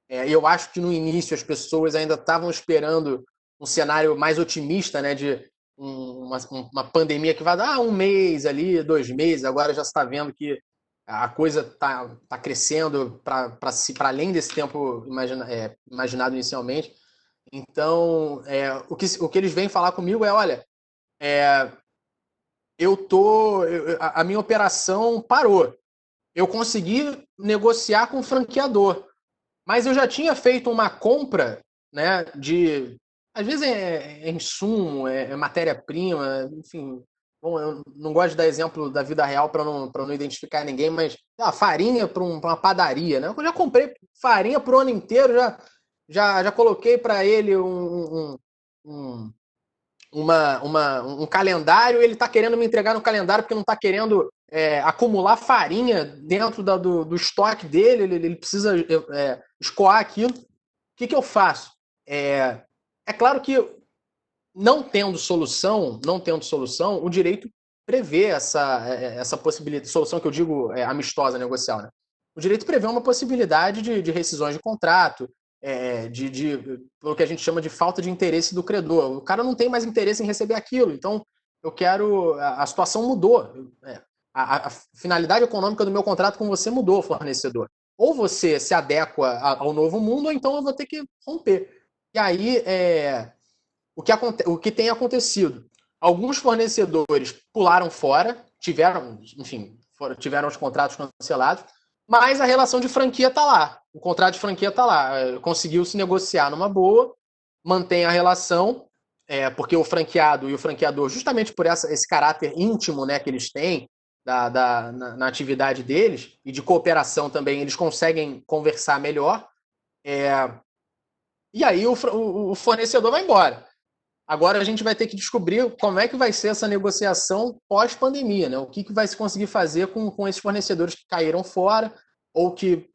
E eu acho que no início as pessoas ainda estavam esperando um cenário mais otimista, né, de uma pandemia que vai dar 1 mês ali, 2 meses. Agora já se está vendo que a coisa está crescendo para além desse tempo imaginado inicialmente. Então, o que eles vêm falar comigo olha, a minha operação parou. eu consegui negociar com o franqueador. Mas eu já tinha feito uma compra, né, de... Às vezes é insumo, é matéria-prima, enfim. Bom, eu não gosto de dar exemplo da vida real para não identificar ninguém, mas farinha para uma padaria, né? Eu já comprei farinha para o ano inteiro, já coloquei para ele um calendário, ele está querendo me entregar no calendário porque não está querendo acumular farinha dentro do estoque dele, ele precisa escoar aquilo. O que eu faço? É claro que não tendo solução, o direito prevê essa possibilidade, solução que eu digo amistosa, negocial, né? O direito prevê uma possibilidade de rescisões de contrato, pelo que a gente chama de falta de interesse do credor. O cara não tem mais interesse em receber aquilo, então eu quero... A situação mudou. A finalidade econômica do meu contrato com você mudou, fornecedor. Ou você se adequa ao novo mundo, ou então eu vou ter que romper. E aí, o que tem acontecido? Alguns fornecedores pularam fora, tiveram os contratos cancelados, mas a relação de franquia está lá. O contrato de franquia está lá. Conseguiu se negociar numa boa, mantém a relação, porque o franqueado e o franqueador, justamente por esse caráter íntimo, né, que eles têm na atividade deles, e de cooperação também, eles conseguem conversar melhor. E aí o fornecedor vai embora. Agora a gente vai ter que descobrir como é que vai ser essa negociação pós-pandemia, né? O que vai se conseguir fazer com esses fornecedores que caíram fora ou que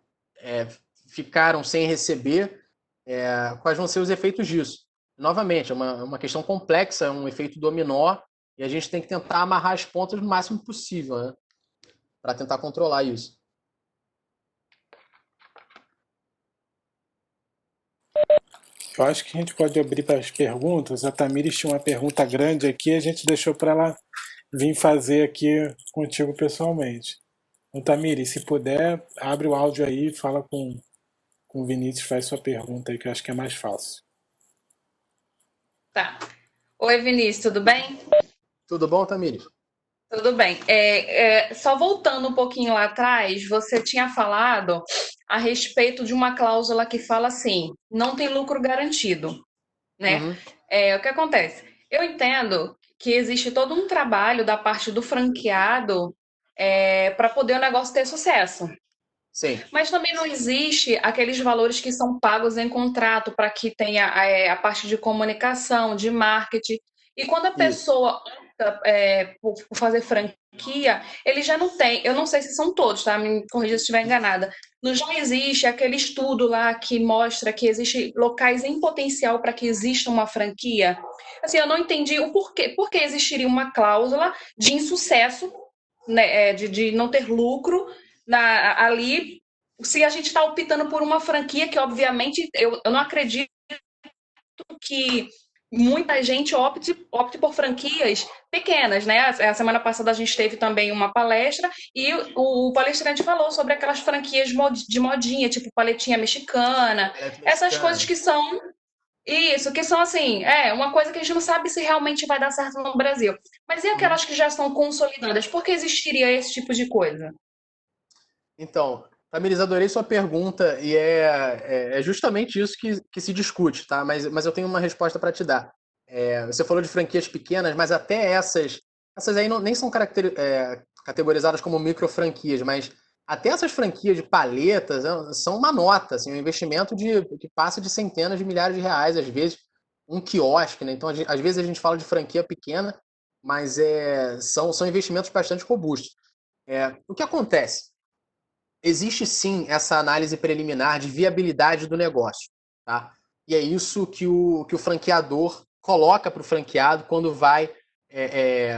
ficaram sem receber, quais vão ser os efeitos disso. Novamente, é uma questão complexa, é um efeito dominó, e a gente tem que tentar amarrar as pontas no máximo possível, né? Para tentar controlar isso. Eu acho que a gente pode abrir para as perguntas. A Tamires tinha uma pergunta grande aqui, a gente deixou para ela vir fazer aqui contigo pessoalmente. Então, Tamires, se puder, abre o áudio aí e fala com o Vinícius, faz sua pergunta aí, que eu acho que é mais fácil. Tá. Oi, Vinícius, tudo bem? Tudo bom, Tamires? Tudo bem. Só voltando um pouquinho lá atrás, você tinha falado a respeito de uma cláusula que fala assim, não tem lucro garantido, né? Uhum. O que acontece? Eu entendo que existe todo um trabalho da parte do franqueado para poder o negócio ter sucesso. Sim. Mas também não existe aqueles valores que são pagos em contrato para que tenha a parte de comunicação, de marketing. E quando a pessoa opta por fazer franquia, ele já não tem, eu não sei se são todos, tá? Me corrija se estiver enganada. Não já existe aquele estudo lá que mostra que existe locais em potencial para que exista uma franquia. Assim, eu não entendi o porquê. Por que existiria uma cláusula de insucesso, né, de não ter lucro ali, se a gente está optando por uma franquia que, obviamente, eu não acredito que muita gente opte por franquias pequenas, né? A semana passada a gente teve também uma palestra e o palestrante falou sobre aquelas franquias de modinha, tipo paletinha mexicana, essas coisas que são assim, uma coisa que a gente não sabe se realmente vai dar certo no Brasil. Mas e aquelas que já são consolidadas? Por que existiria esse tipo de coisa? Então, Tamires, adorei sua pergunta e é justamente isso que se discute, tá? Mas eu tenho uma resposta para te dar. Você falou de franquias pequenas, mas até essas aí nem são categorizadas como micro franquias, mas até essas franquias de paletas são uma nota, assim, um investimento que passa de centenas de milhares de reais, às vezes um quiosque, né? Então, às vezes a gente fala de franquia pequena, mas são investimentos bastante robustos. O que acontece? Existe sim essa análise preliminar de viabilidade do negócio, tá? E é isso que o franqueador coloca para o franqueado quando vai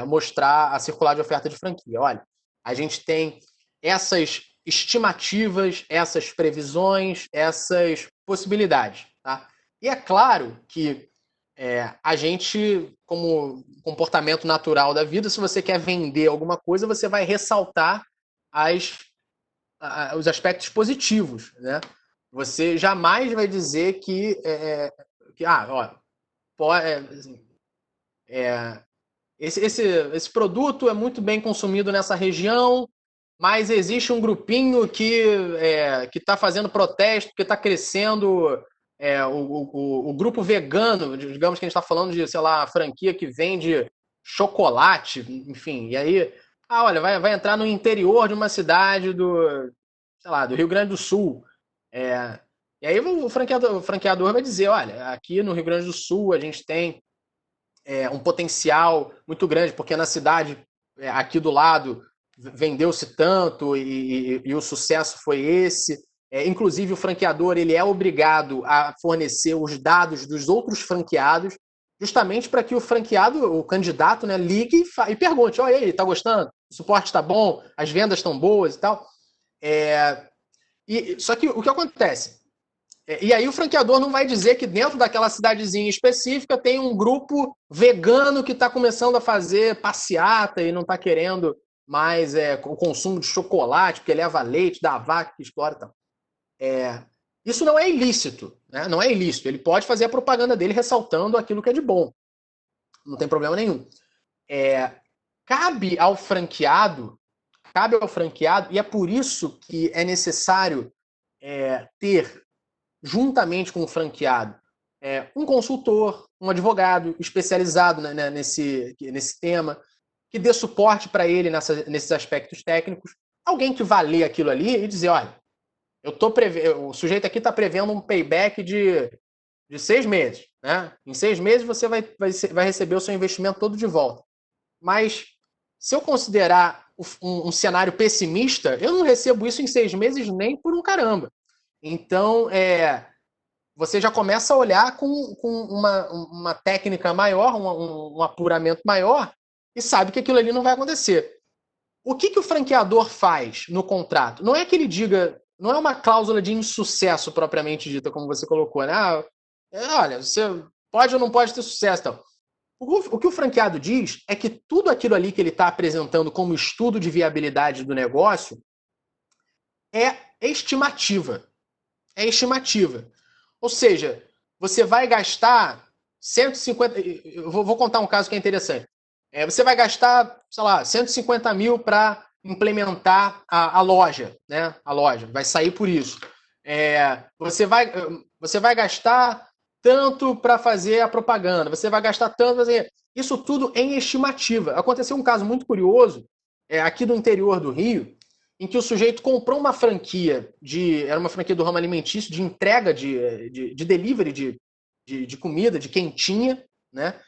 mostrar a circular de oferta de franquia. Olha, a gente tem essas estimativas, essas previsões, essas possibilidades, tá? E é claro que a gente, como comportamento natural da vida, se você quer vender alguma coisa, você vai ressaltar os aspectos positivos, né? Você jamais vai dizer que esse produto é muito bem consumido nessa região, mas existe um grupinho que está fazendo protesto, que está crescendo. O grupo vegano, digamos que a gente está falando de, sei lá, franquia que vende chocolate, enfim, e aí, olha, vai entrar no interior de uma cidade sei lá, do Rio Grande do Sul. E aí o franqueador vai dizer, olha, aqui no Rio Grande do Sul a gente tem um potencial muito grande, porque na cidade aqui do lado vendeu-se tanto e o sucesso foi esse. Inclusive o franqueador ele é obrigado a fornecer os dados dos outros franqueados, justamente para que o franqueado, o candidato, né, ligue e pergunte, olha aí, tá gostando? O suporte está bom? As vendas estão boas e tal? Só que o que acontece? E aí o franqueador não vai dizer que dentro daquela cidadezinha específica tem um grupo vegano que está começando a fazer passeata e não está querendo mais o consumo de chocolate, porque leva leite da vaca que explora e tal. Isso não é ilícito, né? Não é ilícito. Ele pode fazer a propaganda dele ressaltando aquilo que é de bom. Não tem problema nenhum. Cabe ao franqueado, e é por isso que é necessário ter, juntamente com o franqueado, um consultor, um advogado especializado nesse tema, que dê suporte para ele nesses aspectos técnicos, alguém que vá ler aquilo ali e dizer, olha, o sujeito aqui está prevendo um payback de 6 meses. Né? Em 6 meses você vai receber o seu investimento todo de volta. Mas se eu considerar um cenário pessimista, eu não recebo isso em 6 meses nem por um caramba. Então, você já começa a olhar com uma técnica maior, um apuramento maior, e sabe que aquilo ali não vai acontecer. O que o franqueador faz no contrato? Não é que ele diga, não é uma cláusula de insucesso propriamente dita, como você colocou, né? Olha, você pode ou não pode ter sucesso. Então. O que o franqueado diz é que tudo aquilo ali que ele está apresentando como estudo de viabilidade do negócio é estimativa. É estimativa. Ou seja, você vai gastar 150... Eu vou contar um caso que é interessante. Você vai gastar, sei lá, 150 mil para implementar a loja, né? A loja vai sair por isso. Você vai gastar tanto para fazer a propaganda, você vai gastar tanto para fazer... Isso tudo em estimativa. Aconteceu um caso muito curioso aqui no interior do Rio, em que o sujeito comprou uma franquia, era uma franquia do ramo alimentício, de entrega de delivery de comida, de quentinha, né?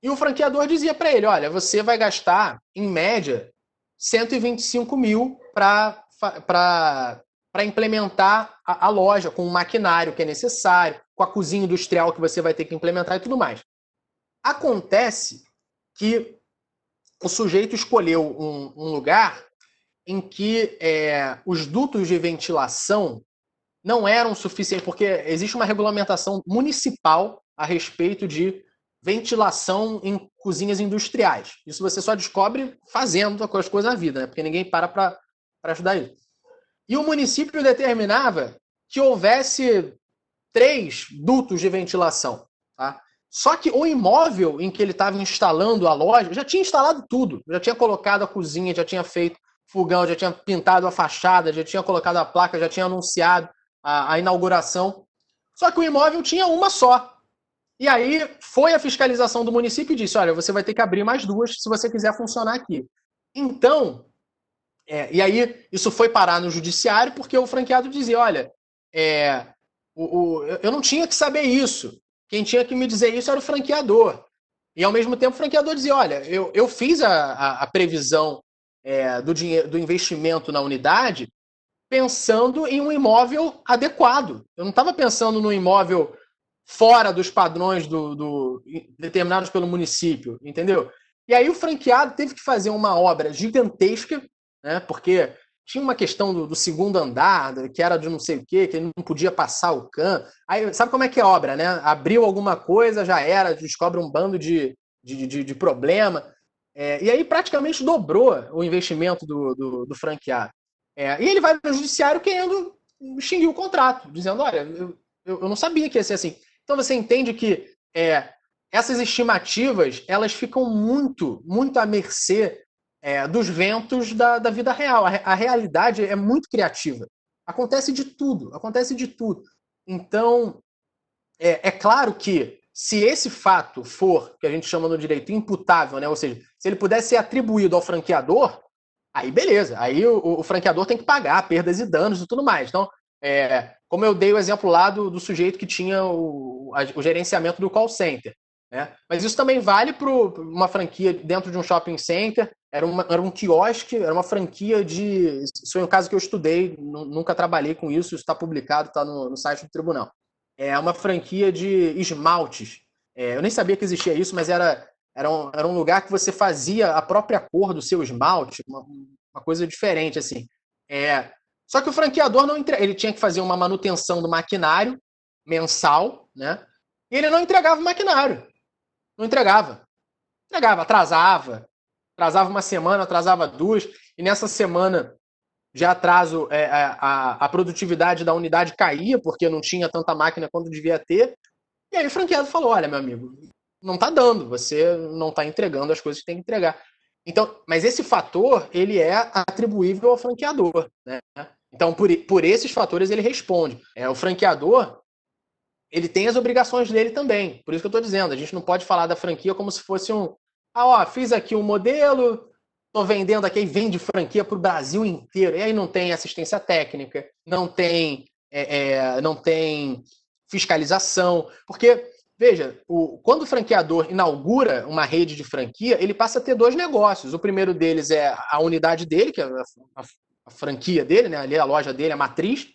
E o franqueador dizia para ele, olha, você vai gastar, em média, 125 mil para implementar a loja, com o maquinário que é necessário, com a cozinha industrial que você vai ter que implementar e tudo mais. Acontece que o sujeito escolheu um lugar em que os dutos de ventilação não eram suficientes, porque existe uma regulamentação municipal a respeito de ventilação em cozinhas industriais. Isso você só descobre fazendo as coisas na vida, né? Porque ninguém para estudar isso. E o município determinava que houvesse 3 dutos de ventilação. Tá? Só que o imóvel em que ele estava instalando a loja já tinha instalado tudo. Já tinha colocado a cozinha, já tinha feito fogão, já tinha pintado a fachada, já tinha colocado a placa, já tinha anunciado a inauguração. Só que o imóvel tinha uma só. E aí foi a fiscalização do município e disse, olha, você vai ter que abrir mais 2 se você quiser funcionar aqui. Então, e aí isso foi parar no judiciário porque o franqueado dizia, olha, eu não tinha que saber isso. Quem tinha que me dizer isso era o franqueador. E ao mesmo tempo o franqueador dizia, olha, eu fiz a previsão do investimento na unidade pensando em um imóvel adequado. Eu não estava pensando num imóvel fora dos padrões determinados pelo município, entendeu? E aí o franqueado teve que fazer uma obra gigantesca, né, porque tinha uma questão do segundo andar, que era de não sei o quê, que ele não podia passar o cano. Aí, sabe como é que é obra, né? Abriu alguma coisa, já era, descobre um bando de problema. E aí praticamente dobrou o investimento do franqueado. E ele vai no judiciário querendo extinguir o contrato, dizendo, olha, eu não sabia que ia ser assim. Então você entende que essas estimativas, elas ficam muito, muito à mercê dos ventos da vida real. A realidade é muito criativa. Acontece de tudo, acontece de tudo. Então, é claro que se esse fato for, que a gente chama no direito, imputável, né? Ou seja, se ele puder ser atribuído ao franqueador, aí beleza, aí o franqueador tem que pagar perdas e danos e tudo mais. Então, como eu dei o exemplo lá do sujeito que tinha o gerenciamento do call center, né? Mas isso também vale para uma franquia dentro de um shopping center, era um quiosque, era uma franquia de... Isso foi um caso que eu estudei, nunca trabalhei com isso está publicado, está no site do tribunal. É uma franquia de esmaltes. Eu nem sabia que existia isso, mas era um lugar que você fazia a própria cor do seu esmalte, uma coisa diferente, assim. Só que o franqueador não ele tinha que fazer uma manutenção do maquinário mensal, né? E ele não entregava o maquinário. Não entregava. Atrasava uma semana, atrasava 2, e nessa semana de atraso, a produtividade da unidade caía, porque não tinha tanta máquina quanto devia ter. E aí o franqueado falou, olha, meu amigo, não está dando, você não está entregando as coisas que tem que entregar. Então, mas esse fator, ele é atribuível ao franqueador, né? Então, por esses fatores, ele responde. O franqueador, ele tem as obrigações dele também. Por isso que eu estou dizendo, a gente não pode falar da franquia como se fosse fiz aqui um modelo, estou vendendo aqui, e vende franquia para o Brasil inteiro. E aí não tem assistência técnica, não tem fiscalização. Porque, veja, quando o franqueador inaugura uma rede de franquia, ele passa a ter 2 negócios. O primeiro deles é a unidade dele, que é a franquia dele, né? Ali a loja dele, a matriz.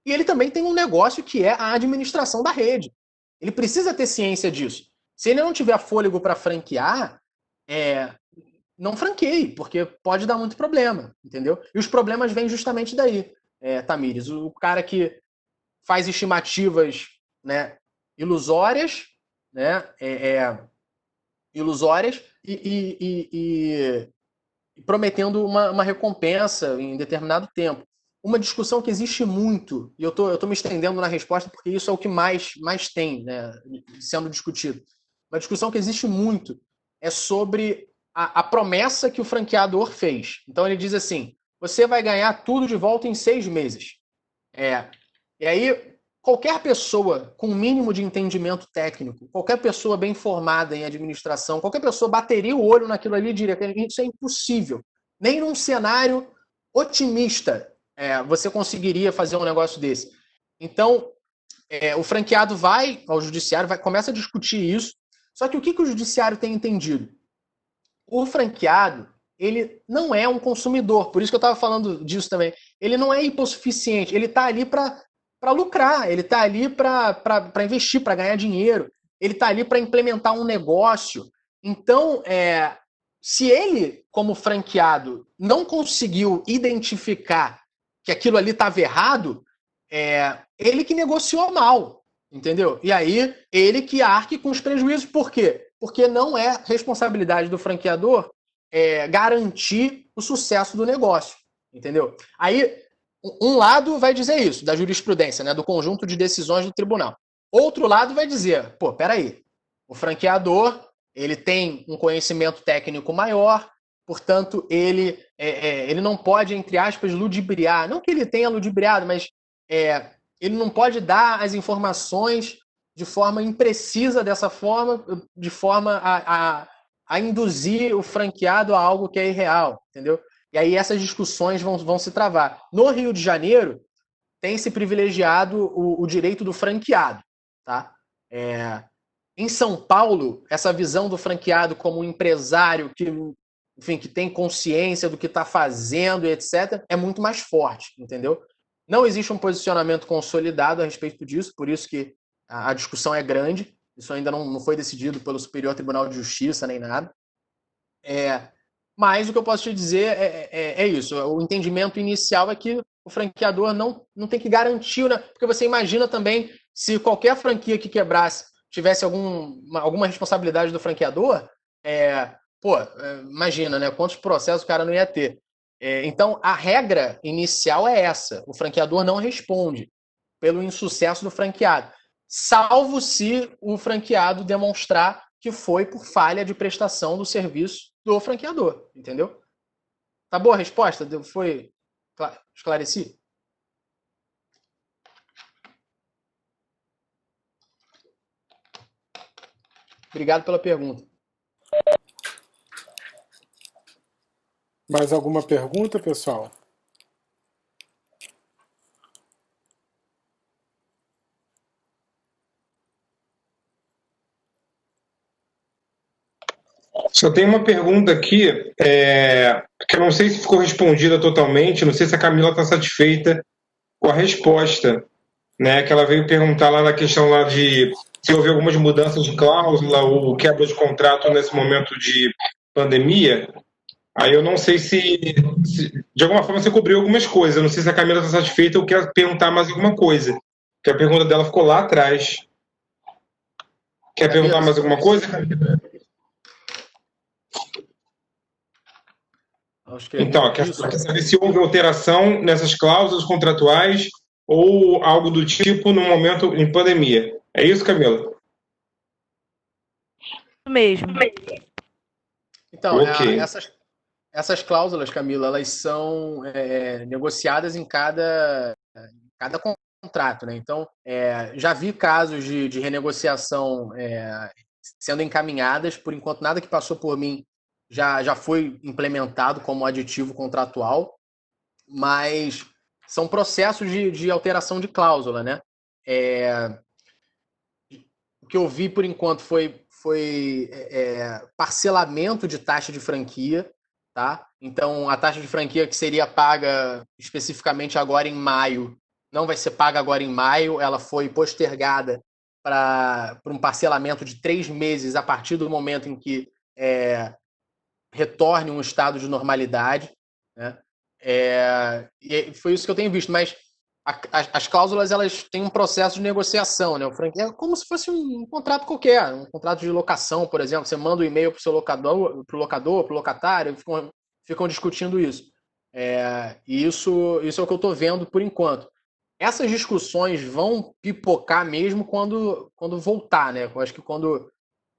E ele também tem um negócio que é a administração da rede. Ele precisa ter ciência disso. Se ele não tiver fôlego para franquear, não franqueie, porque pode dar muito problema, entendeu? E os problemas vêm justamente daí, Tamires. O cara que faz estimativas, né, ilusórias, né, ilusórias e prometendo uma recompensa em determinado tempo. Uma discussão que existe muito, e eu tô me estendendo na resposta porque isso é o que mais tem, né, sendo discutido. Uma discussão que existe muito é sobre a promessa que o franqueador fez. Então ele diz assim, você vai ganhar tudo de volta em 6 meses. E aí, qualquer pessoa com um mínimo de entendimento técnico, qualquer pessoa bem formada em administração, qualquer pessoa bateria o olho naquilo ali e diria que isso é impossível. Nem num cenário otimista você conseguiria fazer um negócio desse. Então, o franqueado vai ao judiciário, começa a discutir isso. Só que o que o judiciário tem entendido? O franqueado, ele não é um consumidor, por isso que eu estava falando disso também. Ele não é hipossuficiente, ele está ali para lucrar, ele está ali para investir, para ganhar dinheiro, ele está ali para implementar um negócio. Então, se ele, como franqueado, não conseguiu identificar que aquilo ali estava errado, ele que negociou mal, entendeu? E aí, ele que arque com os prejuízos. Por quê? Porque não é responsabilidade do franqueador garantir o sucesso do negócio, entendeu? Aí, um lado vai dizer isso, da jurisprudência, né, do conjunto de decisões do tribunal. Outro lado vai dizer, peraí, o franqueador, ele tem um conhecimento técnico maior, portanto, ele não pode, entre aspas, ludibriar. Não que ele tenha ludibriado, mas ele não pode dar as informações de forma imprecisa dessa forma, de forma a induzir o franqueado a algo que é irreal, entendeu? E aí essas discussões vão se travar. No Rio de Janeiro, tem se privilegiado o direito do franqueado, tá? Em São Paulo, essa visão do franqueado como um empresário que tem consciência do que está fazendo, etc., é muito mais forte, entendeu? Não existe um posicionamento consolidado a respeito disso, por isso que a discussão é grande. Isso ainda não foi decidido pelo Superior Tribunal de Justiça nem nada. Mas o que eu posso te dizer é isso. O entendimento inicial é que o franqueador não tem que garantir, né? Porque você imagina também, se qualquer franquia que quebrasse tivesse alguma responsabilidade do franqueador, imagina, né? Quantos processos o cara não ia ter. Então, a regra inicial é essa. O franqueador não responde pelo insucesso do franqueado, salvo se o franqueado demonstrar que foi por falha de prestação do serviço do franqueador, entendeu? Tá boa a resposta? Foi esclareci? Obrigado pela pergunta. Mais alguma pergunta, pessoal? Só tem uma pergunta aqui, que eu não sei se ficou respondida totalmente, não sei se a Camila está satisfeita com a resposta, né? Que ela veio perguntar lá na questão lá de se houve algumas mudanças de cláusula ou quebra de contrato nesse momento de pandemia. Aí eu não sei se de alguma forma você cobriu algumas coisas. Eu não sei se a Camila está satisfeita ou quer perguntar mais alguma coisa. Porque a pergunta dela ficou lá atrás. Quer perguntar mais alguma coisa, Camila? Então, quer saber se houve alteração nessas cláusulas contratuais ou algo do tipo no momento em pandemia. É isso, Camila? Isso mesmo. Então, Ok. essas cláusulas, Camila, elas são negociadas em cada contrato, né? Então, já vi casos de renegociação sendo encaminhadas, por enquanto nada que passou por mim já foi implementado como aditivo contratual, mas são processos de alteração de cláusula, né? O que eu vi por enquanto foi parcelamento de taxa de franquia, tá? Então, a taxa de franquia que seria paga especificamente agora em maio, não vai ser paga agora em maio, ela foi postergada para um parcelamento de 3 meses a partir do momento em que retorne um estado de normalidade, né? E foi isso que eu tenho visto, mas as cláusulas elas têm um processo de negociação, né? É como se fosse um contrato qualquer, um contrato de locação, por exemplo. Você manda um e-mail para o seu locador, para o locatário, ficam discutindo isso. E isso é o que eu estou vendo por enquanto. Essas discussões vão pipocar mesmo quando voltar, né? Eu acho que quando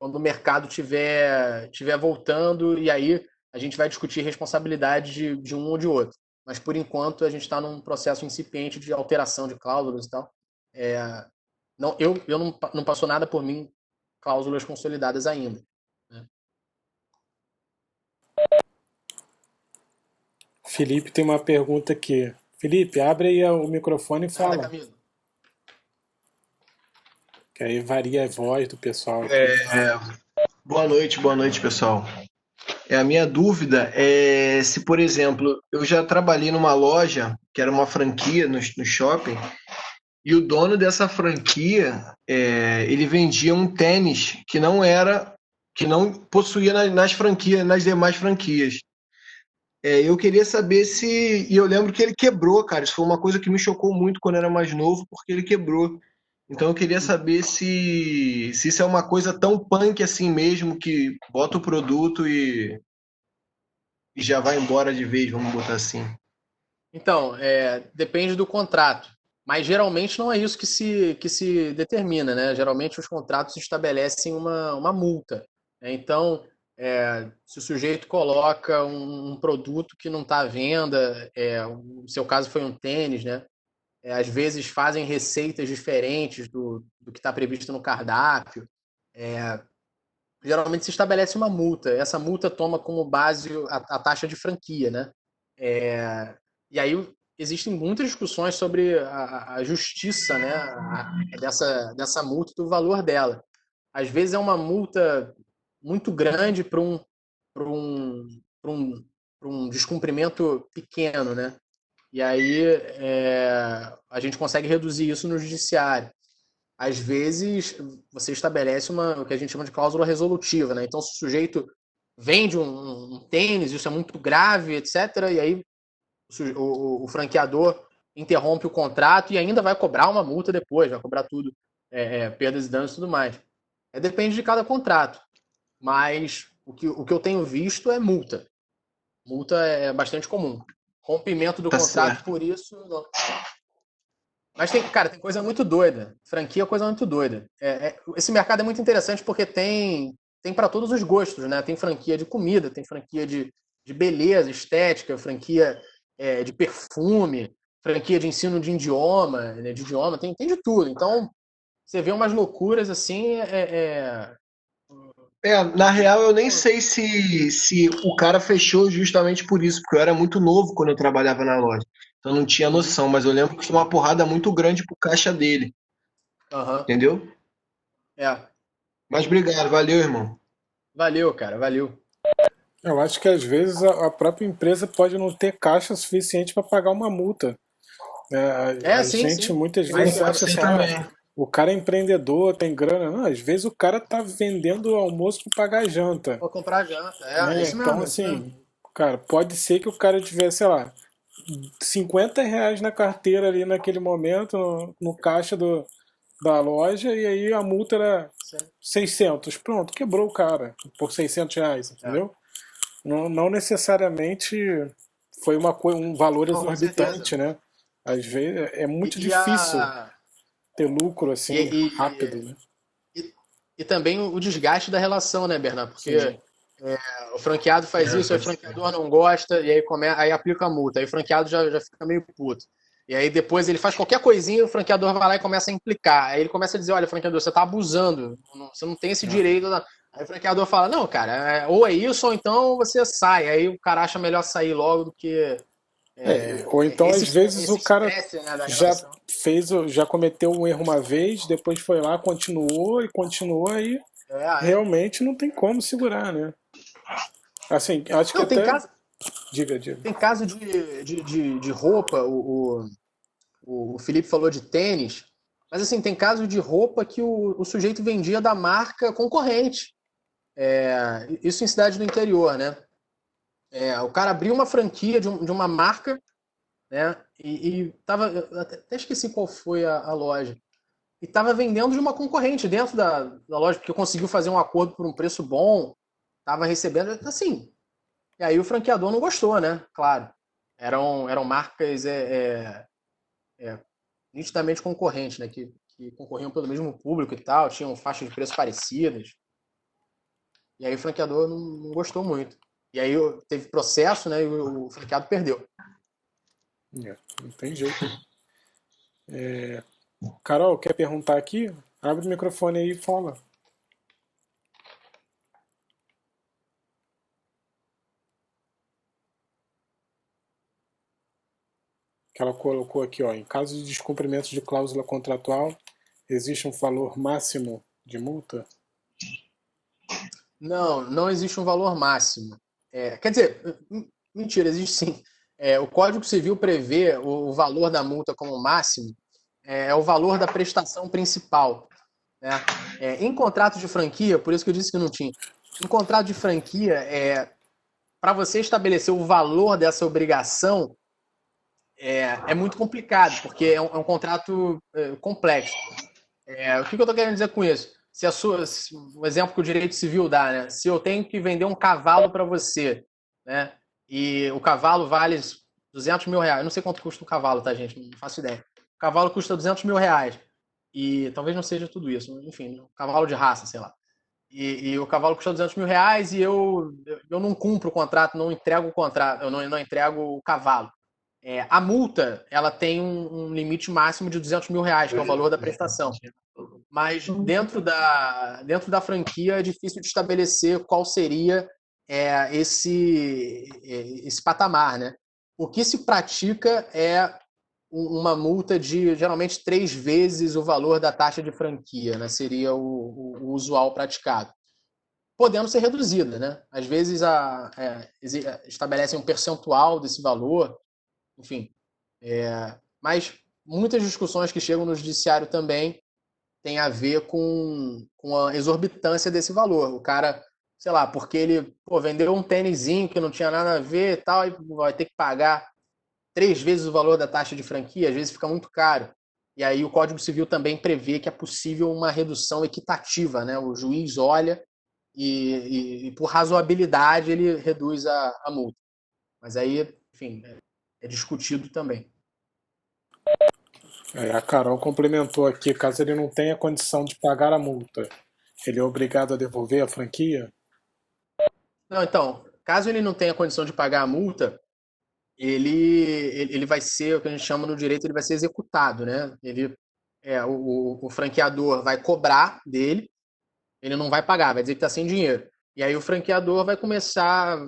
o mercado estiver voltando, e aí a gente vai discutir responsabilidade de um ou de outro. Mas, por enquanto, a gente está num processo incipiente de alteração de cláusulas e tal. Não passou nada por mim, cláusulas consolidadas ainda. Né? Felipe tem uma pergunta aqui. Felipe, abre aí o microfone e fala. Camilo. Que aí varia a voz do pessoal aqui. Boa noite, pessoal. A minha dúvida é se, por exemplo, eu já trabalhei numa loja que era uma franquia no shopping, e o dono dessa franquia, ele vendia um tênis que não possuía nas demais franquias. Eu queria saber se, e eu lembro que ele quebrou, cara. Isso foi uma coisa que me chocou muito quando eu era mais novo, porque ele quebrou. Então eu queria saber se isso é uma coisa tão punk assim mesmo, que bota o produto e já vai embora de vez, vamos botar assim. Então, depende do contrato. Mas geralmente não é isso que se determina, né? Geralmente os contratos estabelecem uma multa. Então, se o sujeito coloca um produto que não está à venda, no seu caso foi um tênis, né? Às vezes fazem receitas diferentes do que está previsto no cardápio. Geralmente se estabelece uma multa. Essa multa toma como base a taxa de franquia, né? E aí existem muitas discussões sobre a justiça, né? Dessa multa e do valor dela. Às vezes é uma multa muito grande para um descumprimento pequeno, né? E aí a gente consegue reduzir isso no judiciário. Às vezes você estabelece o que a gente chama de cláusula resolutiva, né? Então, se o sujeito vende um tênis, isso é muito grave, etc., e aí o franqueador interrompe o contrato e ainda vai cobrar uma multa depois, vai cobrar tudo, perdas e danos e tudo mais. Depende de cada contrato, mas o que eu tenho visto é multa. Multa é bastante comum. Rompimento do contrato certo. Por isso... Não. Mas tem coisa muito doida. Franquia é coisa muito doida. Esse mercado é muito interessante porque tem para todos os gostos, né? Tem franquia de comida, tem franquia de de beleza, estética, franquia de perfume, franquia de ensino de idioma, né, tem de tudo. Então, você vê umas loucuras assim, Na real, eu nem sei se o cara fechou justamente por isso, porque eu era muito novo quando eu trabalhava na loja. Então eu não tinha noção, mas eu lembro que foi uma porrada muito grande pro caixa dele, aham, entendeu? é. Mas obrigado, valeu, irmão. Valeu, cara, valeu. Eu acho que às vezes a própria empresa pode não ter caixa suficiente para pagar uma multa. A Sim, gente sim. muitas Mas vezes pode acha ser assim, também. o cara é empreendedor, tem grana. Não, às vezes o cara tá vendendo almoço para pagar janta. Vou comprar janta. É Né? isso Então, mesmo, é isso mesmo. assim, cara, pode ser que o cara tivesse, sei lá, R$ 50 na carteira ali naquele momento, no caixa da loja, e aí a multa era Sim. 600. Pronto, quebrou o cara por R$ 600, É. entendeu? Não necessariamente foi um valor Não, com exorbitante, certeza. né? Às vezes é muito E, e, difícil a, ter lucro e, assim rápido, e, né? e, e também o desgaste da relação, né, Bernardo? Sim. Porque o franqueado faz isso, aí o franqueador não gosta, e aí aplica a multa. Aí o franqueado já fica meio puto. E aí depois ele faz qualquer coisinha, o franqueador vai lá e começa a implicar. Aí ele começa a dizer, olha, franqueador, você tá abusando, você não tem esse direito. Aí o franqueador fala, não, cara, ou é isso, ou então você sai. Aí o cara acha melhor sair logo do que Ou então às vezes esse o cara estresse, né, da já relação. já cometeu um erro uma vez, depois foi lá, continuou e continuou, aí É. realmente não tem como segurar, né? Assim, acho que Não, tem até. caso, Diga. tem caso de roupa, o Felipe falou de tênis, mas assim, tem caso de roupa que o sujeito vendia da marca concorrente. Isso em cidade do interior, né? O cara abriu uma franquia de uma marca, né? E tava, eu até esqueci qual foi a loja. E tava vendendo de uma concorrente dentro da loja, porque conseguiu fazer um acordo por um preço bom, tava recebendo, assim. E aí o franqueador não gostou, né? Claro. Eram marcas nitidamente concorrentes, né? Que concorriam pelo mesmo público e tal, tinham faixas de preço parecidas. E aí o franqueador não gostou muito. E aí teve processo, né? E o franqueado perdeu. Não tem jeito. Carol, quer perguntar aqui? Abre o microfone aí e fala. Que ela colocou aqui, ó, em caso de descumprimento de cláusula contratual, existe um valor máximo de multa? Não existe um valor máximo. Quer dizer, mentira, existe sim. O Código Civil prevê o valor da multa como máximo, o valor da prestação principal. Né? Em contrato de franquia, por isso que eu disse que não tinha. Em contrato de franquia, para você estabelecer o valor dessa obrigação, é muito complicado, porque é um contrato complexo. O que eu estou querendo dizer com isso? O exemplo que o direito civil dá, né? Se eu tenho que vender um cavalo para você, né? E o cavalo vale R$ 200 mil. Eu não sei quanto custa um cavalo, tá, gente? Não faço ideia. O cavalo custa R$ 200 mil. E talvez não seja tudo isso. Enfim, um cavalo de raça, sei lá. E o cavalo custa R$ 200 mil e eu não cumpro o contrato, não entrego o contrato, eu não entrego o cavalo. A multa, ela tem um limite máximo de R$ 200 mil, que é o valor da prestação. Mas dentro da franquia é difícil de estabelecer qual seria esse patamar, né? O que se pratica é uma multa de geralmente 3 vezes o valor da taxa de franquia, né? Seria o usual praticado. Podendo ser reduzida, né? Às vezes estabelecem um percentual desse valor, enfim. Mas muitas discussões que chegam no judiciário também tem a ver com a exorbitância desse valor. O cara, sei lá, porque ele vendeu um tênisinho que não tinha nada a ver e tal, e vai ter que pagar 3 vezes o valor da taxa de franquia, às vezes fica muito caro. E aí o Código Civil também prevê que é possível uma redução equitativa, né? O juiz olha e por razoabilidade ele reduz a multa. Mas aí, enfim, é discutido também. A Carol complementou aqui, caso ele não tenha condição de pagar a multa, ele é obrigado a devolver a franquia? Não, então, caso ele não tenha condição de pagar a multa, ele vai ser, o que a gente chama no direito, ele vai ser executado, né? O franqueador vai cobrar dele, ele não vai pagar, vai dizer que está sem dinheiro. E aí o franqueador vai começar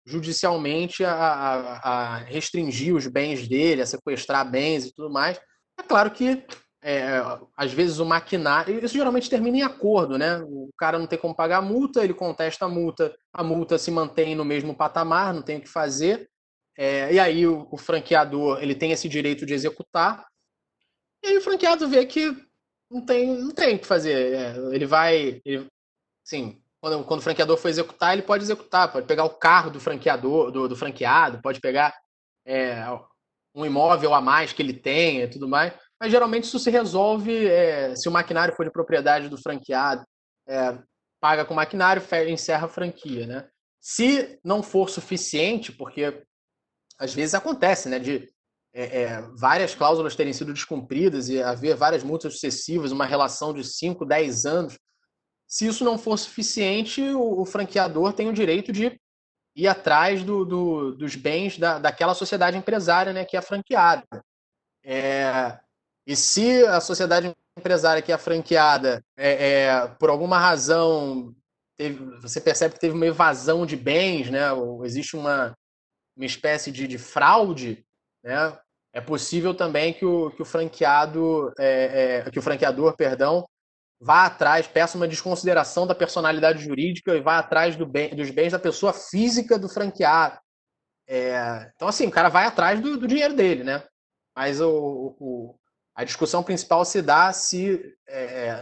judicialmente a restringir os bens dele, a sequestrar bens e tudo mais. É claro que, às vezes, o maquinário... Isso geralmente termina em acordo, né? O cara não tem como pagar a multa, ele contesta a multa se mantém no mesmo patamar, não tem o que fazer. E aí o franqueador ele tem esse direito de executar, e aí o franqueado vê que não tem o que fazer. Sim, quando o franqueador for executar, ele pode executar, pode pegar o carro do franqueador, do franqueado, pode pegar um imóvel a mais que ele tenha e tudo mais, mas geralmente isso se resolve se o maquinário for de propriedade do franqueado, paga com o maquinário, encerra a franquia, né? Se não for suficiente, porque às vezes acontece, né, de várias cláusulas terem sido descumpridas e haver várias multas sucessivas, uma relação de 5, 10 anos. Se isso não for suficiente, o franqueador tem o direito de ir atrás dos bens daquela sociedade empresária, né, que é franqueada. E se a sociedade empresária que é franqueada, por alguma razão, você percebe que teve uma evasão de bens, né, ou existe uma espécie de fraude, né, é possível também que o franqueador, perdão, vá atrás, peça uma desconsideração da personalidade jurídica e vá atrás dos bens da pessoa física do franqueado. Então, assim, o cara vai atrás do dinheiro dele, né? Mas a discussão principal se dá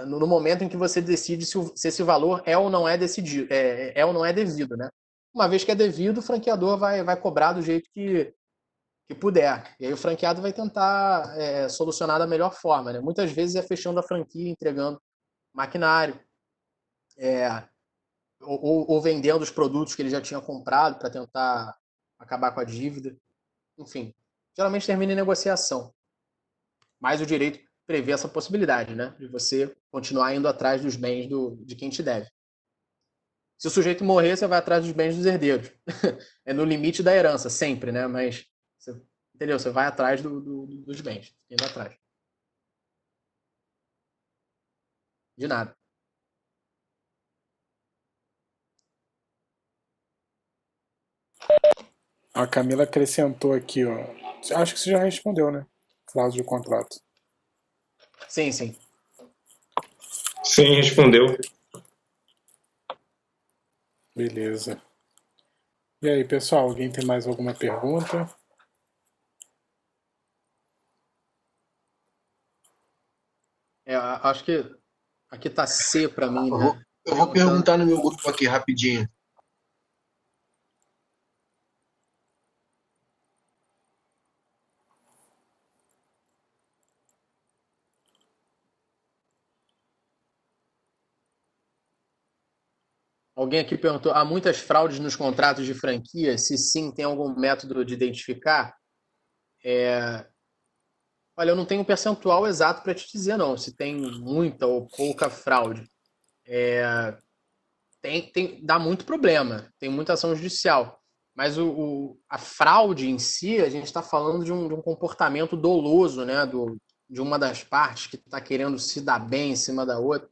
no momento em que você decide se esse valor é ou não é decidido, ou não é devido, né? Uma vez que é devido, o franqueador vai cobrar do jeito que puder. E aí o franqueado vai tentar solucionar da melhor forma, né? Muitas vezes é fechando a franquia, entregando maquinário, ou vendendo os produtos que ele já tinha comprado para tentar acabar com a dívida. Enfim, geralmente termina em negociação. Mas o direito prevê essa possibilidade, né? De você continuar indo atrás dos bens de quem te deve. Se o sujeito morrer, você vai atrás dos bens dos herdeiros. É no limite da herança, sempre, né? Mas, entendeu? Você vai atrás dos bens, indo atrás. De nada. A Camila acrescentou aqui, ó. Acho que você já respondeu, né? Cláusula de contrato. Sim, sim. Sim, respondeu. Beleza. E aí, pessoal, alguém tem mais alguma pergunta? Acho que aqui tá C para mim, né? Eu vou perguntar no meu grupo aqui rapidinho. Alguém aqui perguntou: há muitas fraudes nos contratos de franquia? Se sim, tem algum método de identificar? Olha, eu não tenho um percentual exato para te dizer, não, se tem muita ou pouca fraude. Dá muito problema, tem muita ação judicial. Mas a fraude em si, a gente está falando de um comportamento doloso, né, de uma das partes que está querendo se dar bem em cima da outra.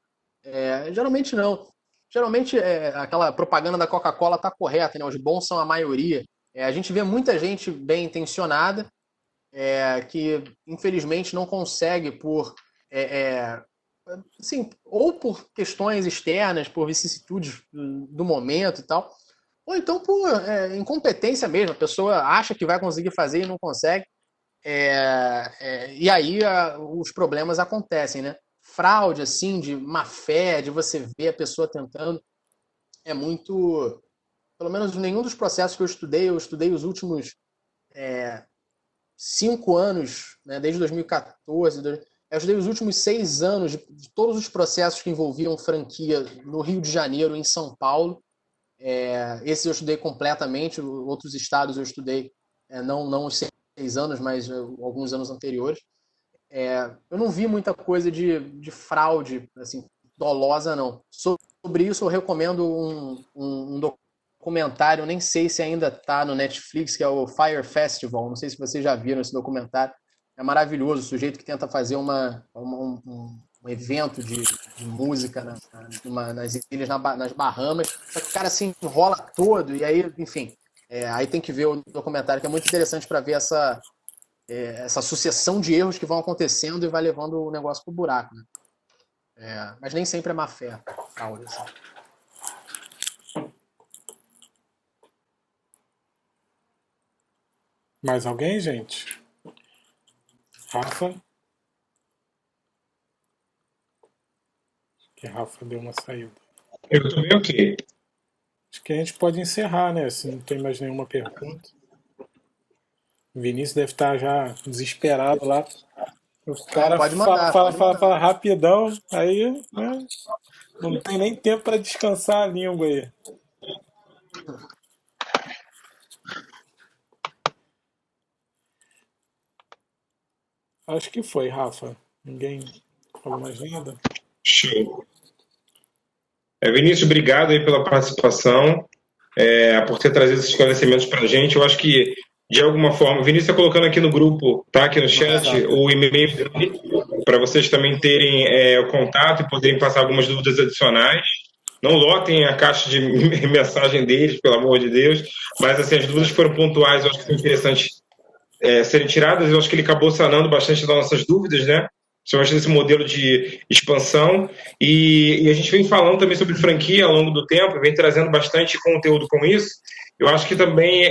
Geralmente não. Geralmente aquela propaganda da Coca-Cola está correta, né? Os bons são a maioria. A gente vê muita gente bem intencionada que infelizmente não consegue assim, ou por questões externas, por vicissitudes do momento e tal, ou então por incompetência mesmo. A pessoa acha que vai conseguir fazer e não consegue. E aí os problemas acontecem, né? Fraude, assim, de má fé, de você ver a pessoa tentando, é muito... Pelo menos nenhum dos processos que eu estudei os últimos 5 anos, né, desde 2014, eu estudei os últimos 6 anos de todos os processos que envolviam franquia no Rio de Janeiro e em São Paulo. Esse eu estudei completamente, outros estados eu estudei, não os 6 anos, mas alguns anos anteriores. Eu não vi muita coisa de fraude assim, dolosa, não. Sobre isso, eu recomendo um documentário, nem sei se ainda está no Netflix, que é o Fire Festival. Não sei se vocês já viram esse documentário. É maravilhoso, o sujeito que tenta fazer um evento de música nas ilhas, nas Bahamas. Só que o cara se enrola todo, e aí, enfim, aí tem que ver o documentário, que é muito interessante para ver essa sucessão de erros que vão acontecendo e vai levando o negócio pro buraco, né? Mas nem sempre é má fé, fraude, assim. Mais alguém, gente? Rafa? Que Rafa deu uma saída. Eu tô bem ok. Acho que a gente pode encerrar, né? Se não tem mais nenhuma pergunta. O Vinícius deve estar já desesperado lá. Os caras Pode mandar, fala rapidão, aí, né, não tem nem tempo para descansar a língua aí. Acho que foi, Rafa. Ninguém falou mais nada? Show. Vinícius, obrigado aí pela participação, por ter trazido esses esclarecimentos para a gente. Eu acho que, de alguma forma, o Vinícius está colocando aqui no grupo, tá aqui no chat, o e-mail dele, para vocês também terem o contato e poderem passar algumas dúvidas adicionais. Não lotem a caixa de mensagem deles, pelo amor de Deus, mas assim, as dúvidas foram pontuais, eu acho que foi interessante serem tiradas. Eu acho que ele acabou sanando bastante das nossas dúvidas, né? Principalmente desse modelo de expansão. E a gente vem falando também sobre franquia ao longo do tempo, vem trazendo bastante conteúdo com isso. Eu acho que também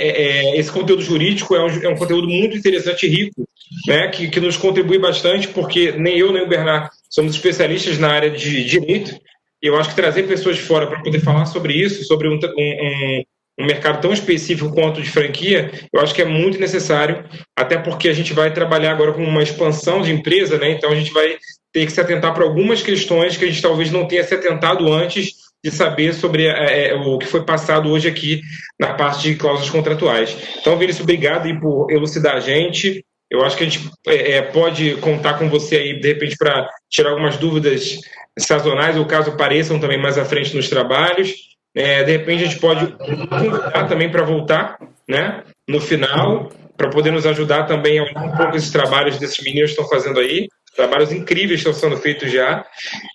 esse conteúdo jurídico é um conteúdo muito interessante e rico, né? Que nos contribui bastante, porque nem eu nem o Bernard somos especialistas na área de direito. E eu acho que trazer pessoas de fora para poder falar sobre isso, sobre um mercado tão específico quanto de franquia, eu acho que é muito necessário, até porque a gente vai trabalhar agora com uma expansão de empresa, né? Então a gente vai ter que se atentar para algumas questões que a gente talvez não tenha se atentado antes de saber sobre o que foi passado hoje aqui na parte de cláusulas contratuais. Então, Vinícius, obrigado aí por elucidar a gente. Eu acho que a gente pode contar com você aí, de repente, para tirar algumas dúvidas sazonais, ou caso apareçam também mais à frente nos trabalhos. De repente, a gente pode convidar também para voltar, né, no final, para poder nos ajudar também a olhar um pouco esses trabalhos desses meninos que estão fazendo aí. Trabalhos incríveis estão sendo feitos já.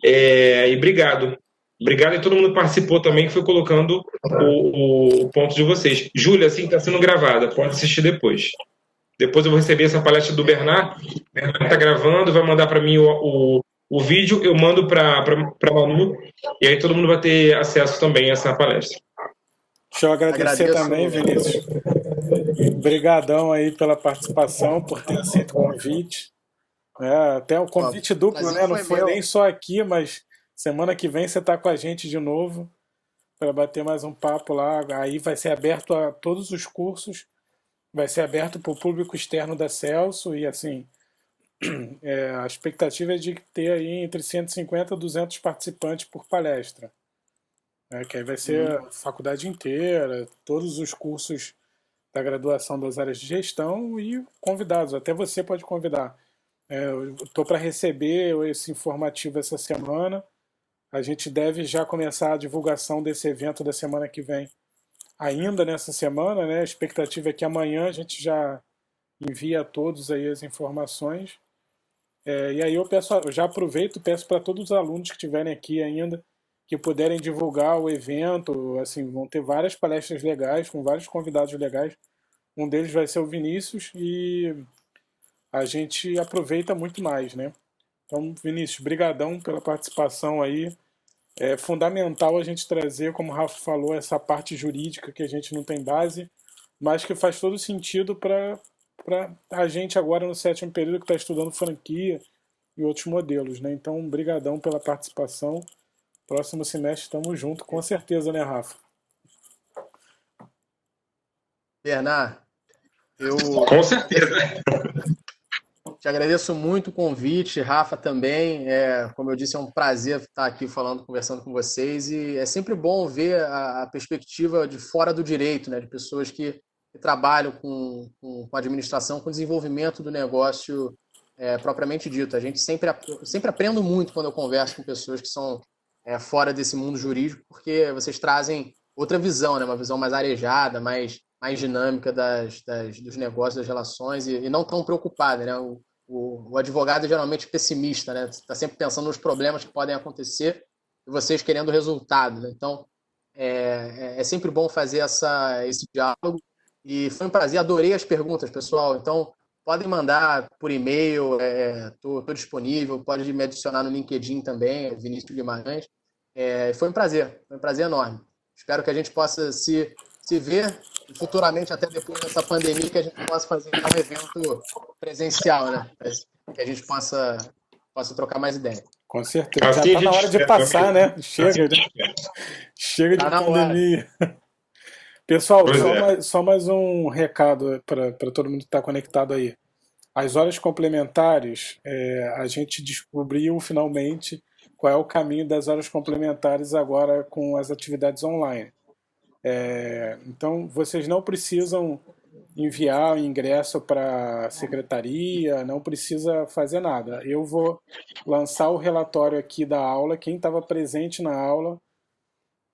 E obrigado. Obrigado a todo mundo que participou também, que foi colocando o ponto de vocês. Júlia, assim, está sendo gravada, pode assistir depois. Depois eu vou receber essa palestra do Bernard. O Bernard está gravando, vai mandar para mim o vídeo, eu mando para a Manu, e aí todo mundo vai ter acesso também a essa palestra. Deixa eu agradecer também, Vinícius. Obrigadão aí pela participação, por ter aceito o convite. Até o convite duplo, né? Não foi nem só aqui, mas semana que vem você está com a gente de novo para bater mais um papo lá. Aí vai ser aberto a todos os cursos, vai ser aberto para o público externo da Celso e assim, a expectativa é de ter aí entre 150 e 200 participantes por palestra. Que aí vai ser a faculdade inteira, todos os cursos da graduação das áreas de gestão e convidados. Até você pode convidar. Eu estou para receber esse informativo essa semana. A gente deve já começar a divulgação desse evento da semana que vem. Ainda nessa semana, né? A expectativa é que amanhã a gente já envie a todos aí as informações. E aí eu já aproveito e peço para todos os alunos que estiverem aqui ainda, que puderem divulgar o evento. Assim, vão ter várias palestras legais, com vários convidados legais. Um deles vai ser o Vinícius e a gente aproveita muito mais, né? Então, Vinícius, brigadão pela participação aí. É fundamental a gente trazer, como o Rafa falou, essa parte jurídica que a gente não tem base, mas que faz todo sentido para a gente agora no 7º período que está estudando franquia e outros modelos, né? Então, brigadão pela participação. Próximo semestre estamos juntos, com certeza, né, Rafa? Bernard, Com certeza. Te agradeço muito o convite, Rafa também. Como eu disse, é um prazer estar aqui conversando com vocês, e é sempre bom ver a perspectiva de fora do direito, né, de pessoas que trabalham com administração, com desenvolvimento do negócio propriamente dito. A gente sempre aprendo muito quando eu converso com pessoas que são fora desse mundo jurídico, porque vocês trazem outra visão, né? Uma visão mais arejada, mais dinâmica dos negócios, das relações e não tão preocupada, né? O advogado é geralmente pessimista, né? Está sempre pensando nos problemas que podem acontecer e vocês querendo resultado, né? Então, é sempre bom fazer esse diálogo e foi um prazer, adorei as perguntas, pessoal. Então, podem mandar por e-mail, estou disponível, pode me adicionar no LinkedIn também, Vinícius Guimarães. Foi um prazer enorme. Espero que a gente possa se ver futuramente, até depois dessa pandemia, que a gente possa fazer um evento presencial, né? Que a gente possa trocar mais ideia. Com certeza. Já está na hora de passar, né? Chega de pandemia. Pessoal, só mais um recado para todo mundo que está conectado aí. As horas complementares, a gente descobriu finalmente qual é o caminho das horas complementares agora com as atividades online. Então, vocês não precisam enviar o ingresso para a secretaria, não precisa fazer nada. Eu vou lançar o relatório aqui da aula, quem estava presente na aula,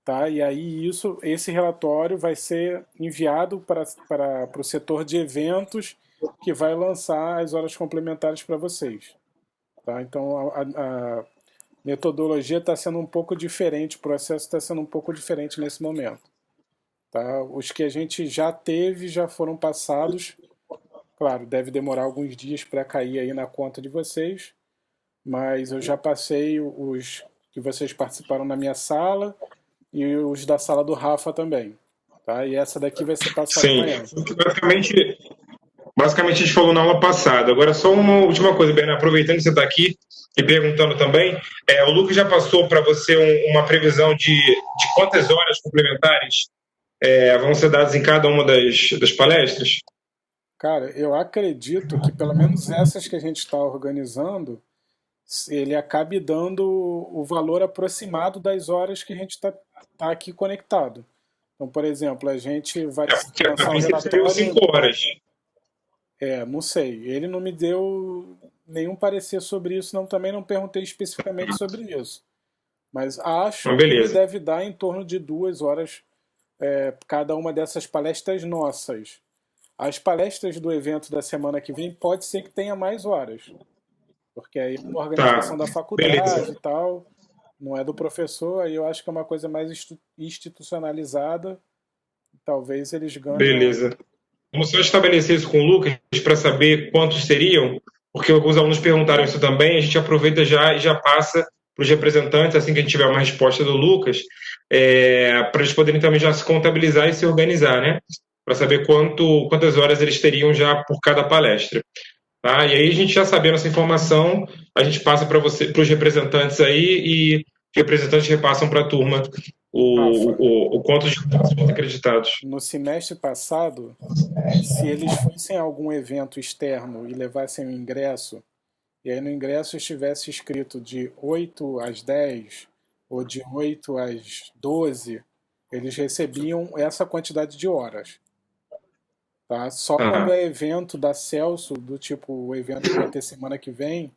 tá? E aí esse relatório vai ser enviado para o setor de eventos, que vai lançar as horas complementares para vocês. Tá? Então, a metodologia está sendo um pouco diferente, o processo está sendo um pouco diferente nesse momento. Tá? Os que a gente já teve já foram passados. Claro, deve demorar alguns dias para cair aí na conta de vocês, mas eu já passei os que vocês participaram na minha sala e os da sala do Rafa também. Tá? E essa daqui vai ser passada amanhã. Basicamente a gente falou na aula passada. Agora só uma última coisa, Bernardo, aproveitando que você está aqui e perguntando também, o Lucas já passou para você uma previsão de quantas horas complementares vão ser dadas em cada uma das palestras? Cara, eu acredito que pelo menos essas que a gente está organizando, ele acabe dando o valor aproximado das horas que a gente está aqui conectado. Então, por exemplo, a gente vai lançar um relatório... 5 horas. Não sei. Ele não me deu nenhum parecer sobre isso, também não perguntei especificamente sobre isso. Mas acho que ele deve dar em torno de 2 horas cada uma dessas palestras nossas. As palestras do evento da semana que vem pode ser que tenha mais horas, porque aí é uma organização da faculdade e tal, não é do professor, aí eu acho que é uma coisa mais institucionalizada, talvez eles ganhem. Beleza. Vamos só estabelecer isso com o Lucas para saber quantos seriam, porque alguns alunos perguntaram isso também, a gente aproveita já e já passa para os representantes, assim que a gente tiver uma resposta do Lucas, para eles poderem também já se contabilizar e se organizar, né? Para saber quantas horas eles teriam já por cada palestra. Tá? E aí a gente já sabendo essa informação, a gente passa para os representantes aí e os representantes repassam para a turma o quanto de pontos acreditados. No semestre passado, se eles fossem a algum evento externo e levassem o ingresso, e aí no ingresso estivesse escrito de 8 às 10 ou de 8 às 12, eles recebiam essa quantidade de horas. Tá? Só quando é evento da Celso, do tipo o evento que vai ter semana que vem,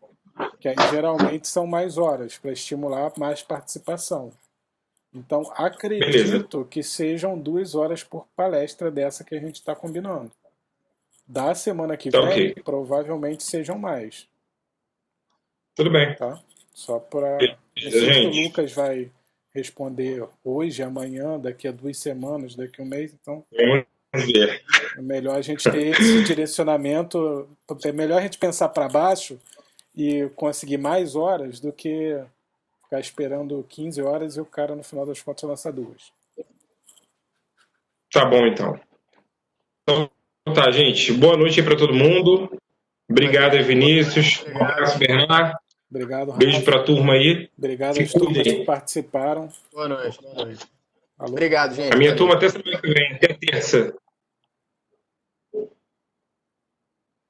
que aí geralmente são mais horas, para estimular mais participação. Então, acredito que sejam 2 horas por palestra dessa que a gente está combinando. Da semana que vem, provavelmente sejam mais. Tudo bem. Tá? Só para... O Lucas vai responder hoje, amanhã, daqui a 2 semanas, daqui a 1 mês, então... É melhor a gente ter esse direcionamento, é melhor a gente pensar para baixo e conseguir mais horas do que ficar esperando 15 horas e o cara no final das contas lança 2. Tá bom, então. Então tá, gente. Boa noite aí para todo mundo. Obrigado aí, Vinícius. Um abraço, Bernardo. Obrigado, Rafa. Beijo para a turma aí. Obrigado às turmas que participaram. Boa noite. Alô? Obrigado, gente. A minha turma até semana que vem, até terça.